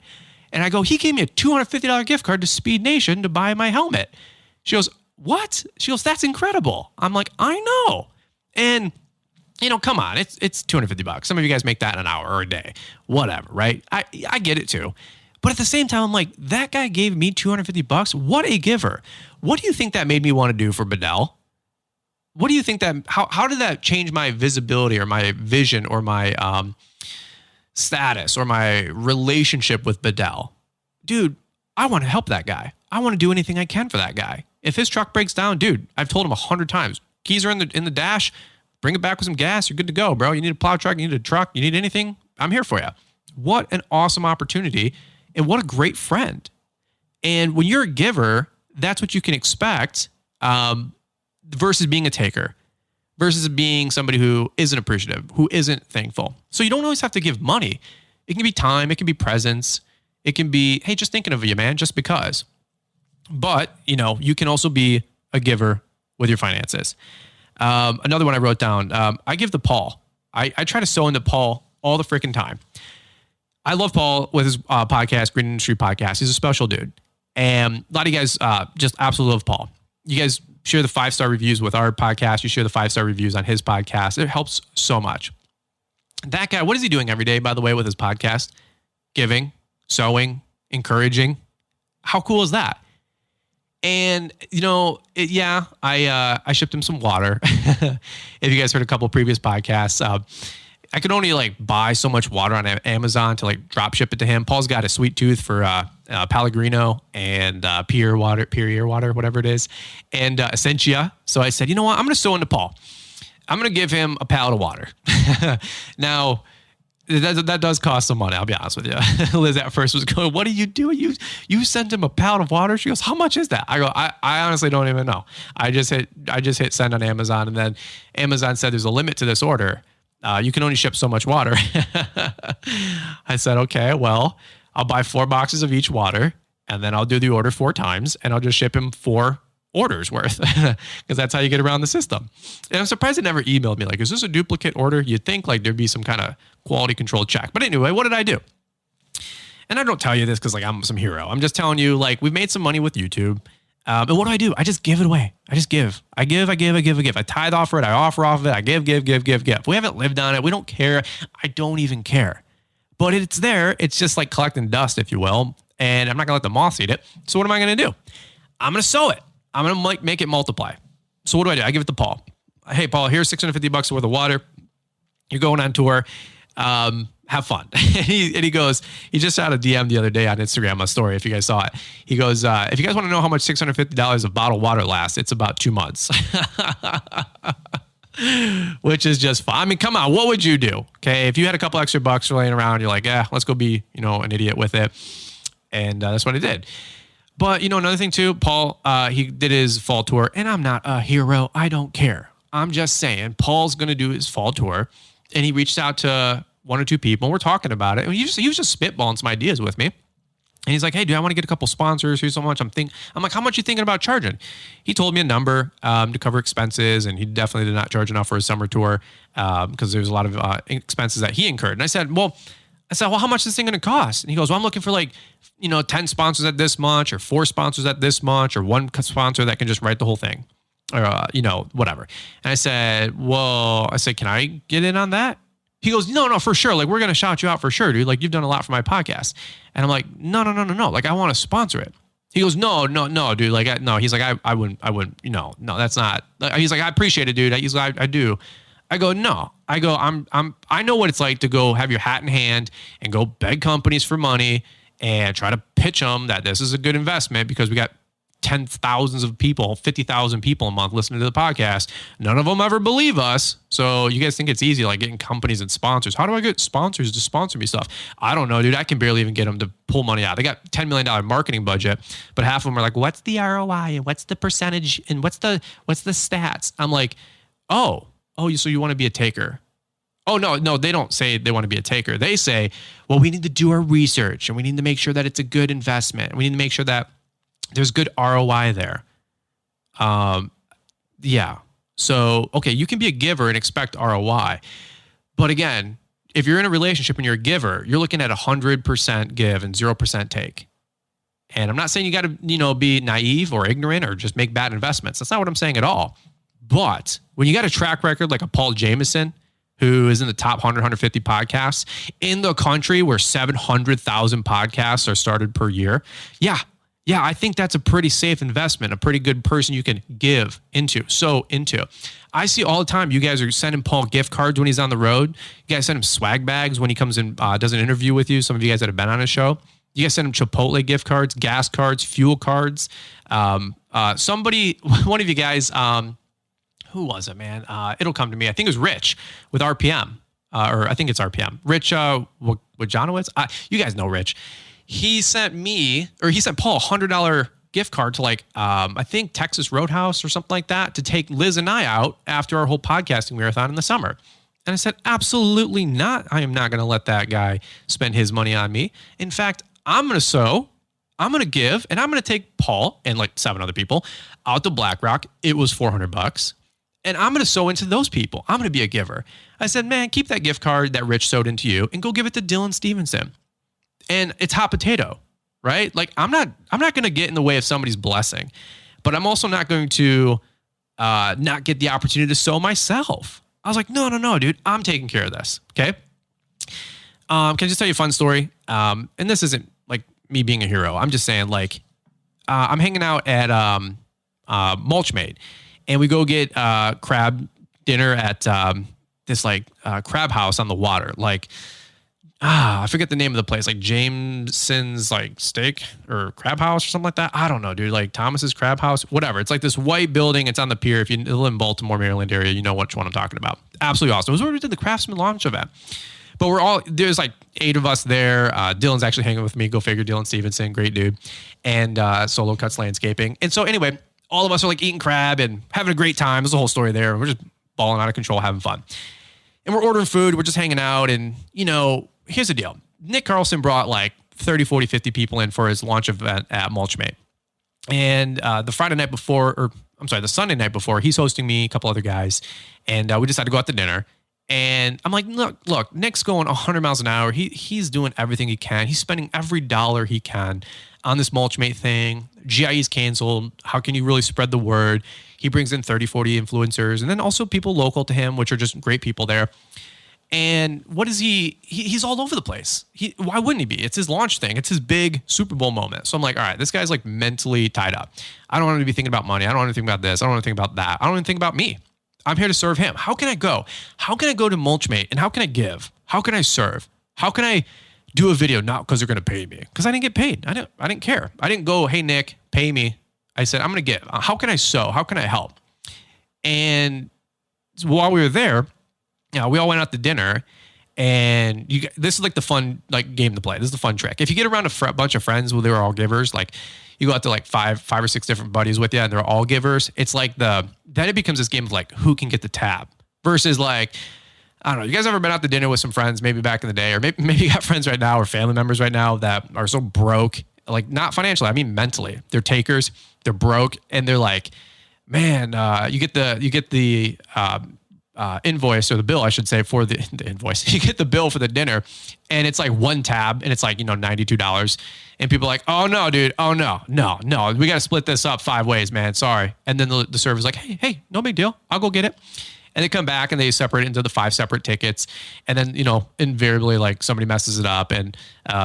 B: And I go, he gave me a $250 gift card to Speed Nation to buy my helmet. She goes, what? She goes, that's incredible. I'm like, I know. And, come on, it's $250. Some of you guys make that in an hour or a day, whatever, right? I get it too. But at the same time, I'm like, that guy gave me $250. What a giver. What do you think that made me want to do for Bedell? What do you think that, how did that change my visibility or my vision or my, status or my relationship with Bedell? Dude, I want to help that guy. I want to do anything I can for that guy. If his truck breaks down, dude, I've told him 100 times, keys are in the dash, bring it back with some gas, you're good to go, bro. You need a plow truck, you need a truck, you need anything, I'm here for you. What an awesome opportunity, and what a great friend. And when you're a giver, that's what you can expect, versus being a taker, versus being somebody who isn't appreciative, who isn't thankful. So you don't always have to give money. It can be time. It can be presence. It can be, hey, just thinking of you, man, just because. But, you can also be a giver with your finances. Another one I wrote down, I give to Paul. I try to sew into Paul all the freaking time. I love Paul with his podcast, Green Industry Podcast. He's a special dude. And a lot of you guys just absolutely love Paul. You guys share the 5-star reviews with our podcast. You share the 5-star reviews on his podcast. It helps so much. That guy, what is he doing every day, by the way, with his podcast? giving, sowing, encouraging. How cool is that? And, I shipped him some water. If you guys heard a couple of previous podcasts, I could only buy so much water on Amazon to drop ship it to him. Paul's got a sweet tooth for Pellegrino and Perrier water, whatever it is, and Essentia. So I said, you know what? I'm going to sow into Paul. I'm going to give him a pallet of water. Now, that does cost some money, I'll be honest with you. Liz at first was going, what are you doing? You sent him a pallet of water? She goes, how much is that? I go, I honestly don't even know. I just hit send on Amazon, and then Amazon said there's a limit to this order. You can only ship so much water. I said, okay, well, I'll buy 4 boxes of each water, and then I'll do the order 4 times, and I'll just ship him 4 orders worth, because that's how you get around the system. And I'm surprised it never emailed me is this a duplicate order? You'd think there'd be some kind of quality control check. But anyway, what did I do? And I don't tell you this because I'm some hero. I'm just telling you we've made some money with YouTube. And what do? I just give it away. I just give. I give. I tithe off it. I offer off of it. I give. We haven't lived on it. We don't care. I don't even care. But it's there. It's just collecting dust, if you will. And I'm not going to let the moths eat it. So what am I going to do? I'm going to sow it. I'm going to make it multiply. So what do? I give it to Paul. Hey, Paul, here's $650 worth of water. You're going on tour. Have fun. And he goes, he just had a DM the other day on Instagram, a story, if you guys saw it. He goes, if you guys want to know how much $650 of bottled water lasts, it's about 2 months. Which is just fun. I mean, come on, what would you do? Okay, if you had a couple extra bucks laying around, you're like, let's go be, an idiot with it. And that's what I did. But, another thing too, Paul, he did his fall tour, and I'm not a hero. I don't care. I'm just saying, Paul's going to do his fall tour, and he reached out to 1 or 2 people. We're talking about it. And he was just spitballing some ideas with me. And he's like, hey, dude, I want to get a couple sponsors. Here's how much I'm like, how much you thinking about charging? He told me a number to cover expenses, and he definitely did not charge enough for his summer tour because there's a lot of expenses that he incurred. And I said, well, how much is this thing going to cost? And he goes, well, I'm looking for 10 sponsors at this much, or 4 sponsors at this much, or 1 sponsor that can just write the whole thing, or, whatever. And I said, can I get in on that? He goes, no, for sure. We're going to shout you out for sure, dude. You've done a lot for my podcast. And I'm like, no. I want to sponsor it. He goes, no, dude. No, he's like, I wouldn't, no, that's not. He's like, I appreciate it, dude. He's like, I do. I go, no. I go, I know what it's like to go have your hat in hand and go beg companies for money and try to pitch them that this is a good investment because we got 10,000s of people, 50,000 people a month listening to the podcast. None of them ever believe us. So you guys think it's easy, getting companies and sponsors. How do I get sponsors to sponsor me stuff? I don't know, dude. I can barely even get them to pull money out. They got $10 million marketing budget, but half of them are like, what's the ROI and what's the percentage and what's the stats? I'm like, oh, so you want to be a taker? Oh, no, they don't say they want to be a taker. They say, well, we need to do our research and we need to make sure that it's a good investment. We need to make sure that there's good ROI there. Yeah. So, okay, you can be a giver and expect ROI. But again, if you're in a relationship and you're a giver, you're looking at 100% give and 0% take. And I'm not saying you got to, be naive or ignorant or just make bad investments. That's not what I'm saying at all. But when you got a track record like a Paul Jameson, who is in the top 100, 150 podcasts in the country where 700,000 podcasts are started per year. Yeah, I think that's a pretty safe investment, a pretty good person you can give into. I see all the time you guys are sending Paul gift cards when he's on the road. You guys send him swag bags when he comes in, does an interview with you. Some of you guys that have been on his show. You guys send him Chipotle gift cards, gas cards, fuel cards. One of you guys, who was it, man? It'll come to me. I think it was Rich with RPM, or I think it's RPM. Rich Wajanowitz. You guys know Rich. He sent Paul a $100 gift card to I think Texas Roadhouse or something like that to take Liz and I out after our whole podcasting marathon in the summer. And I said, absolutely not. I am not going to let that guy spend his money on me. In fact, I'm going to sow, I'm going to give, and I'm going to take Paul and 7 other people out to BlackRock. It was $400. And I'm going to sow into those people. I'm going to be a giver. I said, man, keep that gift card that Rich sewed into you and go give it to Dylan Stevenson. And it's hot potato, right? I'm not going to get in the way of somebody's blessing, but I'm also not going to not get the opportunity to sow myself. I was like, no, dude, I'm taking care of this. Okay. Can I just tell you a fun story? And this isn't like me being a hero. I'm just saying, like, I'm hanging out at Mulchmate, and we go get crab dinner at this like crab house on the water. Like, I forget the name of the place, like Jameson's like steak or crab house or something like that. I don't know, dude. Like Thomas's crab house, whatever. It's like this white building. It's on the pier. If you live in Baltimore, Maryland area, you know which one I'm talking about. Absolutely awesome. It was where we did the Craftsman launch event. But there's like 8 of us there. Dylan's actually hanging with me. Go figure. Dylan Stevenson, great dude. And Solo Cuts Landscaping. And so anyway, all of us are like eating crab and having a great time. There's a whole story there. We're just balling out of control, having fun. And we're ordering food. We're just hanging out. And, you know, here's the deal. Nick Carlson brought like 30, 40, 50 people in for his launch event at Mulchmate. And the Sunday night before, he's hosting me, a couple other guys. And we decided to go out to dinner. And I'm like, look, Nick's going 100 miles an hour. He's doing everything he can. He's spending every dollar he can on this Mulchmate thing. GIE's canceled. How can you really spread the word? He brings in 30, 40 influencers, and then also people local to him, which are just great people there. And what is he's all over the place. Why wouldn't he be? It's his launch thing. It's his big Super Bowl moment. So I'm like, all right, this guy's like mentally tied up. I don't want him to be thinking about money. I don't want to think about this. I don't want to think about that. I don't want to think about me. I'm here to serve him. How can I go? How can I go to Mulchmate and how can I give? How can I serve? How can I do a video? Not because they're going to pay me, because I didn't get paid. I didn't care. I didn't go, hey, Nick, pay me. I said, I'm going to give. How can I sow? How can I help? And while we were there, we all went out to dinner, and this is like the fun like game to play. This is the fun trick. If you get around a bunch of friends who they were all givers, like you go out to like five or six different buddies with you, and they're all givers. It's like then it becomes this game of like who can get the tab versus like, I don't know. You guys ever been out to dinner with some friends maybe back in the day, or maybe you got friends right now or family members right now that are so broke, like not financially, I mean mentally. They're takers, they're broke, and they're like, man, you get the invoice, or the bill, I should say, for the invoice. You get the bill for the dinner, and it's like one tab, and it's like, $92. And people are like, oh no, dude. Oh no. We got to split this up 5 ways, man. Sorry. And then the server's like, hey, no big deal. I'll go get it. And they come back and they separate it into the 5 separate tickets. And then, invariably like somebody messes it up, and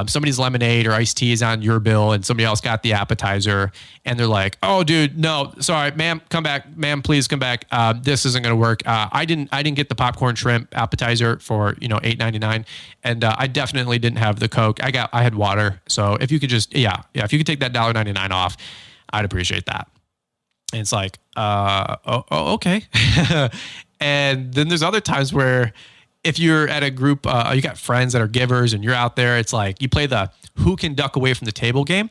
B: somebody's lemonade or iced tea is on your bill, and somebody else got the appetizer, and they're like, oh dude, no, sorry, ma'am, come back. Ma'am, please come back. This isn't going to work. I didn't get the popcorn shrimp appetizer for, $8.99. And I definitely didn't have the Coke. I had water. So if you could just, if you could take that $1.99 off, I'd appreciate that. And it's like, okay. And then there's other times where if you're at a group, you got friends that are givers and you're out there, it's like you play the who can duck away from the table game,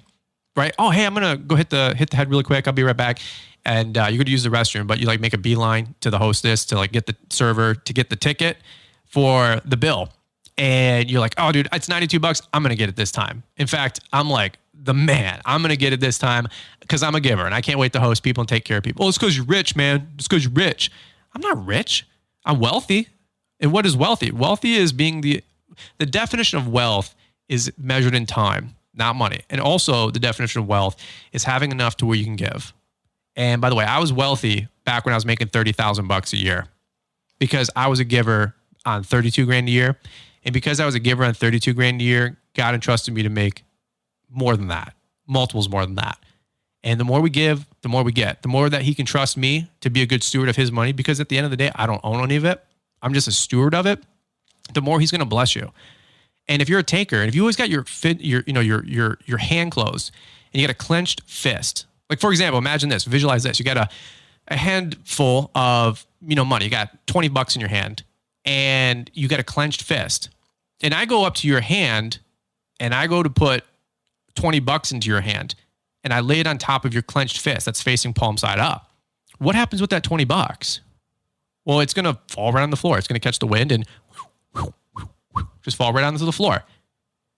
B: right? Oh, hey, I'm going to go hit the head really quick. I'll be right back. And you're going to use the restroom, but you like make a beeline to the hostess to like get the server to get the ticket for the bill. And you're like, oh dude, it's $92. I'm going to get it this time. In fact, I'm like the man, I'm going to get it this time because I'm a giver and I can't wait to host people and take care of people. Oh, it's because you're rich, man. It's because you're rich. I'm not rich. I'm wealthy. And what is wealthy? Wealthy is being the definition of wealth is measured in time, not money. And also the definition of wealth is having enough to where you can give. And by the way, I was wealthy back when I was making $30,000 a year because I was a giver on $32,000 a year. And because I was a giver on $32,000 a year, God entrusted me to make more than that, multiples more than that. And the more we give, the more we get. The more that he can trust me to be a good steward of his money, because at the end of the day, I don't own any of it. I'm just a steward of it. The more he's going to bless you. And if you're a taker, and if you always got your hand closed, and you got a clenched fist, like for example, imagine this, visualize this. You got a handful of money. You got $20 in your hand, and you got a clenched fist. And I go up to your hand, and I go to put $20 into your hand, and I lay it on top of your clenched fist that's facing palm side up. What happens with that $20? Well, it's going to fall right on the floor. It's going to catch the wind and just fall right onto the floor.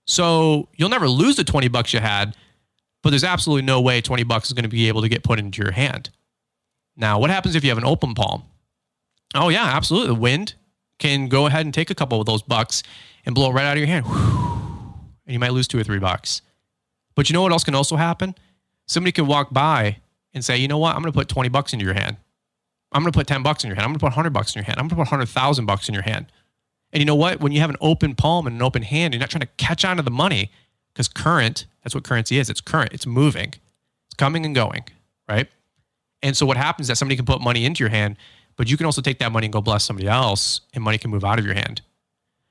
B: So you'll never lose the $20 you had, but there's absolutely no way $20 is going to be able to get put into your hand. Now, what happens if you have an open palm? Oh yeah, absolutely. The wind can go ahead and take a couple of those bucks and blow it right out of your hand. And you might lose $2 or $3. But you know what else can also happen? Somebody can walk by and say, you know what? I'm going to put $20 into your hand. I'm going to put $10 in your hand. I'm going to put $100 in your hand. I'm going to put $100,000 in your hand. And you know what? When you have an open palm and an open hand, you're not trying to catch on to the money because current, that's what currency is. It's current. It's moving. It's coming and going, right? And so what happens is that somebody can put money into your hand, but you can also take that money and go bless somebody else, and money can move out of your hand.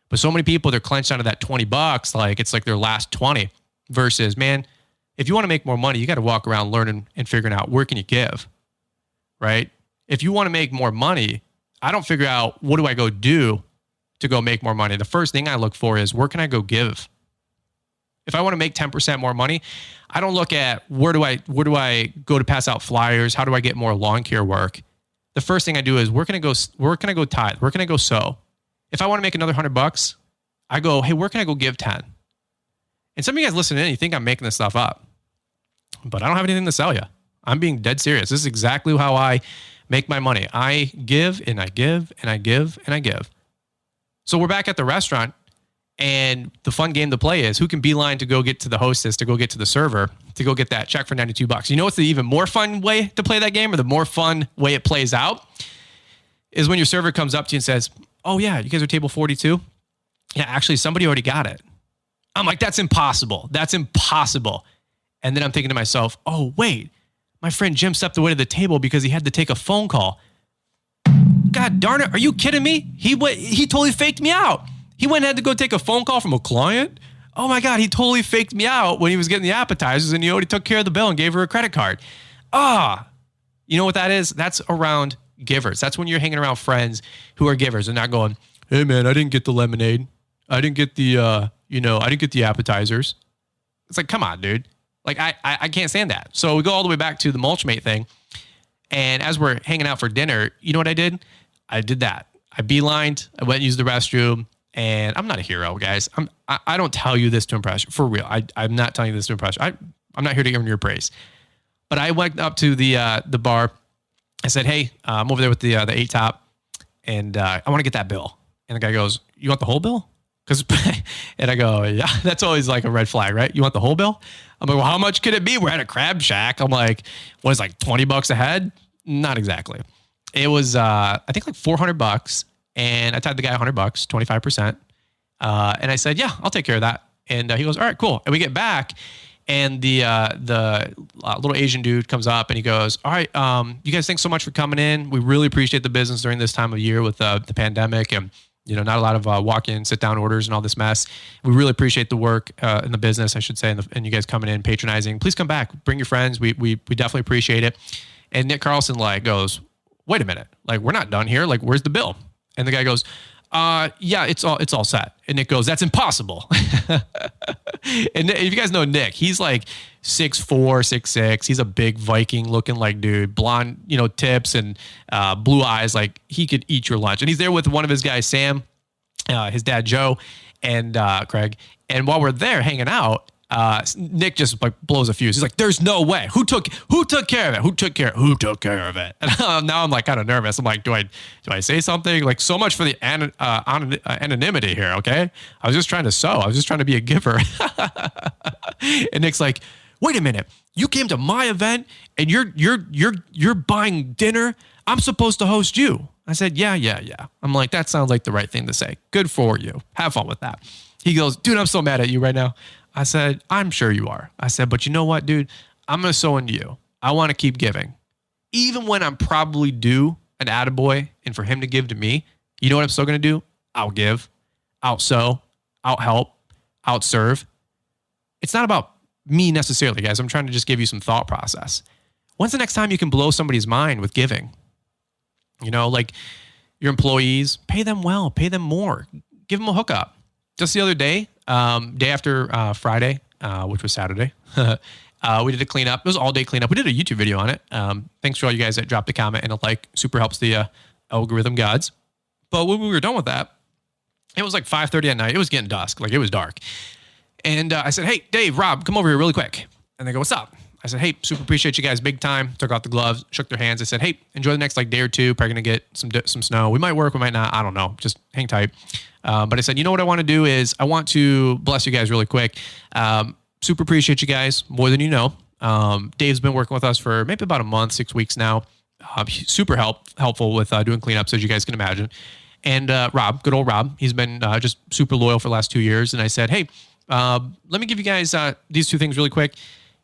B: But so many people, they're clenched onto that $20 like it's like their last 20 versus, man, if you want to make more money, you got to walk around learning and figuring out where can you give, right? If you want to make more money, I don't figure out what do I go do to go make more money. The first thing I look for is where can I go give? If I want to make 10% more money, I don't look at where do I go to pass out flyers? How do I get more lawn care work? The first thing I do is where can I go tithe? Where can I go sow? If I want to make another $100, I go, hey, where can I go give 10? And some of you guys listening in, you think I'm making this stuff up, but I don't have anything to sell you. I'm being dead serious. This is exactly how I make my money. I give and I give and I give and I give. So we're back at the restaurant, and the fun game to play is who can beeline to go get to the hostess, to go get to the server, to go get that check for $92. You know what's the even more fun way to play that game, or the more fun way it plays out, is when your server comes up to you and says, oh yeah, you guys are table 42? Yeah, actually somebody already got it. I'm like, that's impossible. That's impossible. And then I'm thinking to myself, oh wait, my friend Jim stepped away to the table because he had to take a phone call. God darn it, are you kidding me? He totally faked me out. He went and had to go take a phone call from a client. Oh my God, he totally faked me out when he was getting the appetizers, and he already took care of the bill and gave her a credit card. You know what that is? That's around givers. That's when you're hanging around friends who are givers and not going, hey man, I didn't get the lemonade. I didn't get the, I didn't get the appetizers. It's like, come on, dude. Like I can't stand that. So we go all the way back to the mulchmate thing. And as we're hanging out for dinner, you know what I did? I did that. I beelined. I went and used the restroom. And I'm not a hero, guys. I don't tell you this to impress you. For real. I'm not telling you this to impress you. I'm not here to give you your praise. But I went up to the bar. I said, hey, I'm over there with the 8-top, and I want to get that bill. And the guy goes, you want the whole bill? And I go, yeah, that's always like a red flag, right? You want the whole bill? I'm like, well, how much could it be? We're at a crab shack. I'm like, what is like $20 a head? Not exactly. It was, I think like $400, and I tied the guy $100, 25%. And I said, yeah, I'll take care of that. And he goes, all right, cool. And we get back, and the little Asian dude comes up and he goes, all right, you guys, thanks so much for coming in. We really appreciate the business during this time of year with the pandemic and, not a lot of walk-in, sit-down orders and all this mess. We really appreciate the work in the business, I should say, and you guys coming in, patronizing. Please come back. Bring your friends. We definitely appreciate it. And Nick Carlson goes, wait a minute. We're not done here. Where's the bill? And the guy goes, yeah, it's all set. And Nick goes, that's impossible. And if you guys know Nick, he's like 6'4", 6'6". He's a big Viking looking dude, blonde, tips and blue eyes. He could eat your lunch. And he's there with one of his guys, Sam, his dad, Joe, and Craig. And while we're there hanging out, Nick just blows a fuse. He's like, there's no way. Who took care of it? Who took care of it? And now I'm kind of nervous. I'm like, do I say something? So much for the anonymity here. Okay. I was just trying to sew. I was just trying to be a giver. And Nick's like, wait a minute. You came to my event and you're buying dinner. I'm supposed to host you. I said, yeah. I'm like, that sounds like the right thing to say. Good for you. Have fun with that. He goes, dude, I'm so mad at you right now. I said, I'm sure you are. I said, but you know what, dude? I'm going to sow into you. I want to keep giving. Even when I'm probably due an attaboy and for him to give to me, you know what I'm still going to do? I'll give, out sow, out help, out serve. It's not about me necessarily, guys. I'm trying to just give you some thought process. When's the next time you can blow somebody's mind with giving? Your employees, pay them well, pay them more, give them a hookup. Just the other day, day after Friday, which was Saturday, we did a cleanup. It was all day cleanup. We did a YouTube video on it. Thanks for all you guys that dropped a comment and a like. Super helps the algorithm gods. But when we were done with that, it was 5:30 at night. It was getting dusk. It was dark. And I said, hey, Dave, Rob, come over here really quick. And they go, what's up? I said, hey, super appreciate you guys big time. Took off the gloves, shook their hands. I said, hey, enjoy the next day or two. Probably going to get some snow. We might work, we might not. I don't know. Just hang tight. But I said, you know what I want to do is I want to bless you guys really quick. Super appreciate you guys more than you know. Dave's been working with us for maybe about a month, 6 weeks now. Super helpful with doing cleanups, as you guys can imagine. And Rob, good old Rob, he's been just super loyal for the last 2 years. And I said, hey, let me give you guys these two things really quick.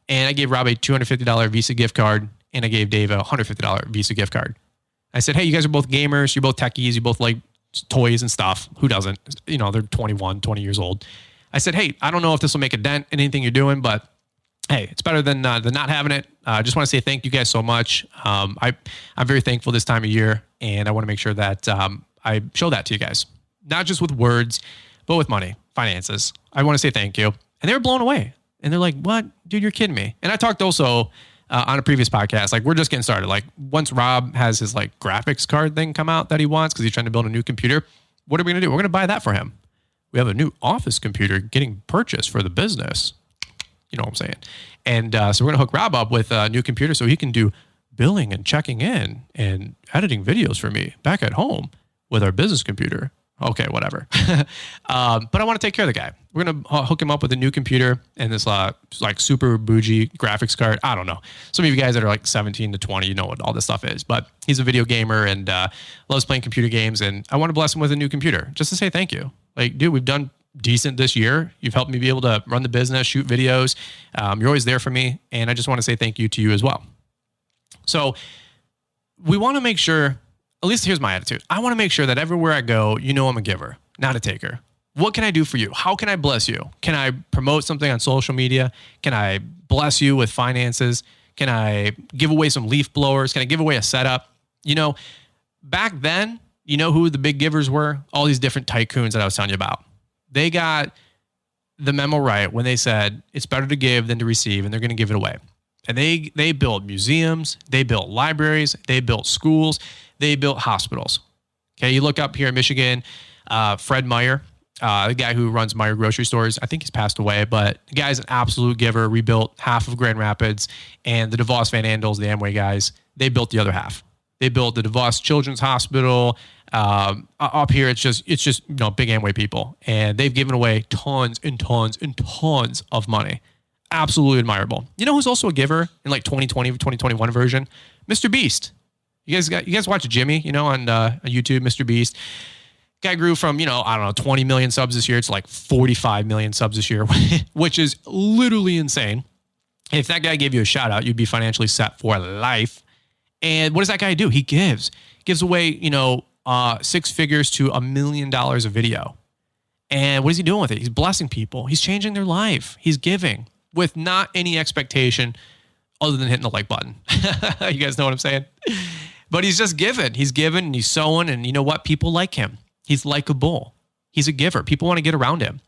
B: And I gave Rob a $250 Visa gift card, and I gave Dave a $150 Visa gift card. I said, hey, you guys are both gamers. You're both techies. You both like toys and stuff. Who doesn't? You know, they're 21, 20 years old. I said, hey, I don't know if this will make a dent in anything you're doing, but hey, it's better than not having it. I just want to say thank you guys so much. I'm very thankful this time of year, and I want to make sure that I show that to you guys, not just with words, but with money, finances. I want to say thank you. And they were blown away. And they're like, what? Dude, you're kidding me. And I talked also on a previous podcast, like we're just getting started. Like once Rob has his like graphics card thing come out that he wants because he's trying to build a new computer, what are we going to do? We're going to buy that for him. We have a new office computer getting purchased for the business. You know what I'm saying? And so we're going to hook Rob up with a new computer so he can do billing and checking in and editing videos for me back at home with our business computer. Okay, whatever. But I want to take care of the guy. We're going to hook him up with a new computer and this like super bougie graphics card. I don't know. Some of you guys that are like 17 to 20, you know what all this stuff is. But he's a video gamer and loves playing computer games. And I want to bless him with a new computer just to say thank you. Like, dude, we've done decent this year. You've helped me be able to run the business, shoot videos. You're always there for me. And I just want to say thank you to you as well. So we want to make sure, at least here's my attitude. I want to make sure that everywhere I go, you know I'm a giver, not a taker. What can I do for you? How can I bless you? Can I promote something on social media? Can I bless you with finances? Can I give away some leaf blowers? Can I give away a setup? You know, back then, you know who the big givers were? All these different tycoons that I was telling you about. They got the memo right when they said it's better to give than to receive, and they're going to give it away. And they built museums, they built libraries, they built schools, they built hospitals. Okay, you look up here in Michigan, Fred Meyer, the guy who runs Meyer grocery stores. I think he's passed away, but the guy's an absolute giver. Rebuilt half of Grand Rapids, and the DeVos Van Andels, the Amway guys, they built the other half. They built the DeVos Children's Hospital. Up here, it's just you know, big Amway people, and they've given away tons and tons and tons of money. Absolutely admirable. You know who's also a giver in like 2020, 2021 version? Mr. Beast. You guys watch Jimmy, you know, on YouTube, Mr. Beast. Guy grew from, you know, I don't know, 20 million subs this year to like 45 million subs this year, which is literally insane. If that guy gave you a shout out, you'd be financially set for life. And what does that guy do? He gives away, you know, 6 figures to $1 million a video. And what is he doing with it? He's blessing people. He's changing their life. He's giving with not any expectation other than hitting the like button. You guys know what I'm saying? But he's just giving. He's giving and he's sowing. And you know what? People like him. He's likable. He's a giver. People want to get around him.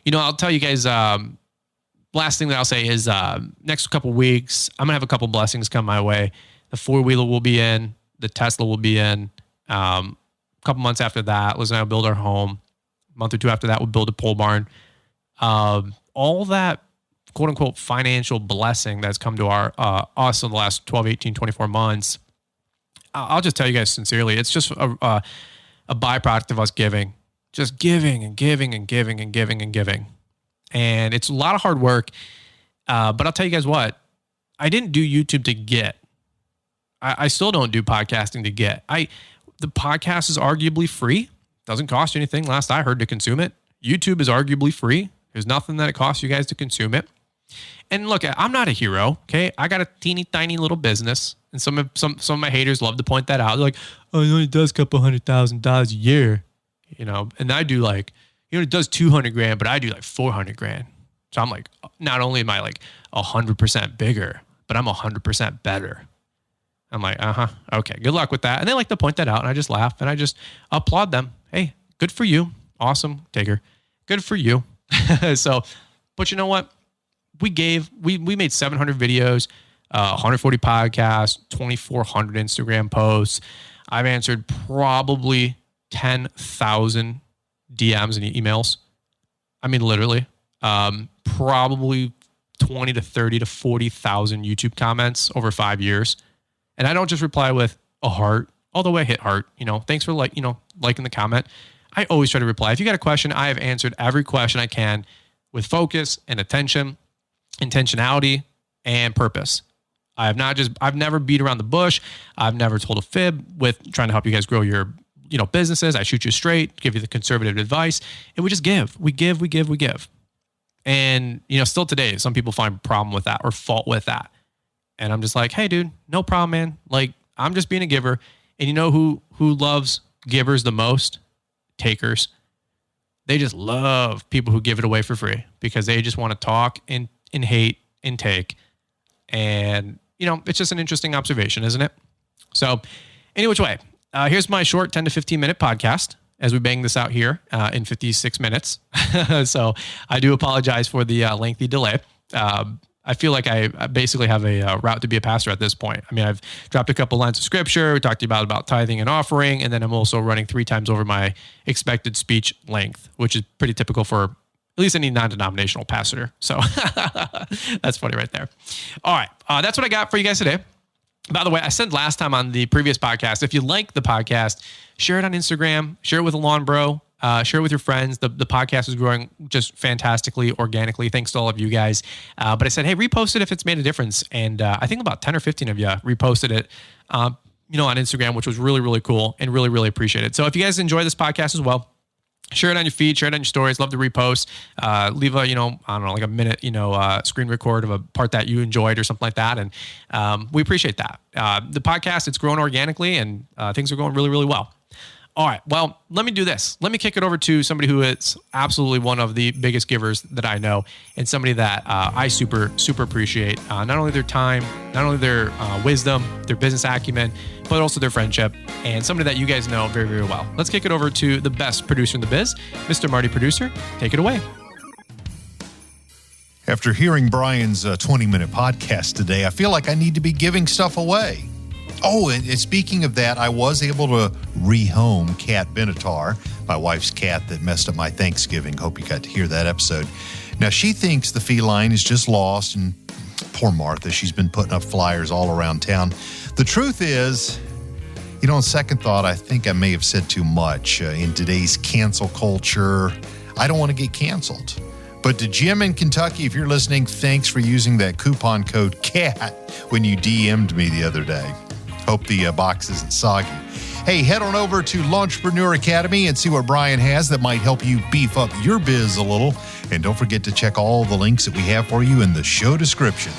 B: You know, I'll tell you guys, last thing that I'll say is next couple weeks, I'm going to have a couple blessings come my way. The 4-wheeler will be in. The Tesla will be in. A couple months after that, Liz and I will build our home. A month or two after that, we'll build a pole barn. All that quote unquote financial blessing that's come to us in the last 12, 18, 24 months. I'll just tell you guys sincerely, it's just a byproduct of us giving, just giving and giving and giving and giving and giving. And it's a lot of hard work. But I'll tell you guys what, I didn't do YouTube to get. I still don't do podcasting to get. The podcast is arguably free. Doesn't cost you anything. Last I heard, to consume it. YouTube is arguably free. There's nothing that it costs you guys to consume it. And look, I'm not a hero. Okay, I got a teeny tiny little business, and some of my haters love to point that out. They're like, "Oh, it only does a couple $100,000 a year," you know. And I do like, you know, it does $200,000, but I do like $400,000. So I'm like, not only am I like 100% bigger, but I'm 100% better. I'm like, okay, good luck with that. And they like to point that out, and I just laugh and I just applaud them. Hey, good for you. Awesome, Tigger. Good for you. So, but you know what? We made 700 videos, 140 podcasts, 2,400 Instagram posts. I've answered probably 10,000 DMs and emails. I mean, literally, probably 20 to 30 to 40,000 YouTube comments over 5 years. And I don't just reply with a heart, although I hit heart, you know, thanks for liking the comment. I always try to reply. If you got a question, I have answered every question I can with focus and attention, intentionality, and purpose. I've never beat around the bush. I've never told a fib with trying to help you guys grow your businesses. I shoot you straight, give you the conservative advice, and we just give. We give. And, still today, some people find a problem with that or fault with that. And I'm just like, hey, dude, no problem, man. Like, I'm just being a giver. And you know who loves givers the most? Takers. They just love people who give it away for free because they just want to talk and hate and take. And, it's just an interesting observation, isn't it? So any which way, here's my short 10 to 15 minute podcast as we bang this out here in 56 minutes. So I do apologize for the lengthy delay. I feel like I basically have a route to be a pastor at this point. I mean, I've dropped a couple lines of scripture. We talked about tithing and offering, and then I'm also running 3 times over my expected speech length, which is pretty typical for at least any non-denominational pastor. So that's funny right there. All right. That's what I got for you guys today. By the way, I said last time on the previous podcast, if you like the podcast, share it on Instagram, share it with a lawn bro, share it with your friends. The podcast is growing just fantastically, organically. Thanks to all of you guys. But I said, hey, repost it if it's made a difference. And I think about 10 or 15 of you reposted it, on Instagram, which was really, really cool and really, really appreciate it. So if you guys enjoy this podcast as well, share it on your feed, share it on your stories. Love to repost. Leave a, like a minute, screen record of a part that you enjoyed or something like that. And we appreciate that. The podcast, it's grown organically and things are going really, really well. All right. Well, let me do this. Let me kick it over to somebody who is absolutely one of the biggest givers that I know and somebody that I super, super appreciate. Not only their time, not only their wisdom, their business acumen, but also their friendship, and somebody that you guys know very, very well. Let's kick it over to the best producer in the biz, Mr. Marty Producer. Take it away.
C: After hearing Brian's 20-minute podcast today, I feel like I need to be giving stuff away. Oh, and speaking of that, I was able to rehome Cat Benatar, my wife's cat that messed up my Thanksgiving. Hope you got to hear that episode. Now, she thinks the feline is just lost, and poor Martha, she's been putting up flyers all around town. The truth is, on second thought, I think I may have said too much. In today's cancel culture, I don't want to get canceled. But to Jim in Kentucky, if you're listening, thanks for using that coupon code CAT when you DM'd me the other day. Hope the box isn't soggy. Hey, head on over to Launchpreneur Academy and see what Brian has that might help you beef up your biz a little. And don't forget to check all the links that we have for you in the show description.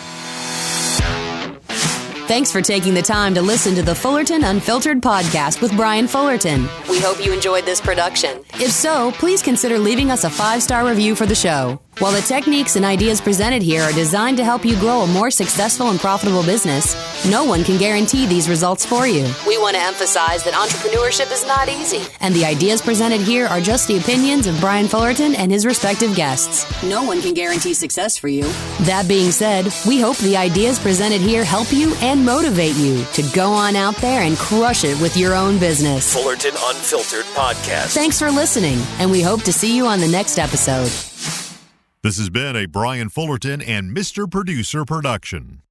F: Thanks for taking the time to listen to the Fullerton Unfiltered podcast with Brian Fullerton. We hope you enjoyed this production. If so, please consider leaving us a 5-star review for the show. While the techniques and ideas presented here are designed to help you grow a more successful and profitable business, no one can guarantee these results for you. We want to emphasize that entrepreneurship is not easy, and the ideas presented here are just the opinions of Brian Fullerton and his respective guests. No one can guarantee success for you. That being said, we hope the ideas presented here help you and motivate you to go on out there and crush it with your own business.
A: Fullerton Unfiltered Podcast.
F: Thanks for listening, and we hope to see you on the next episode.
E: This has been a Brian Fullerton and Mr. Producer production.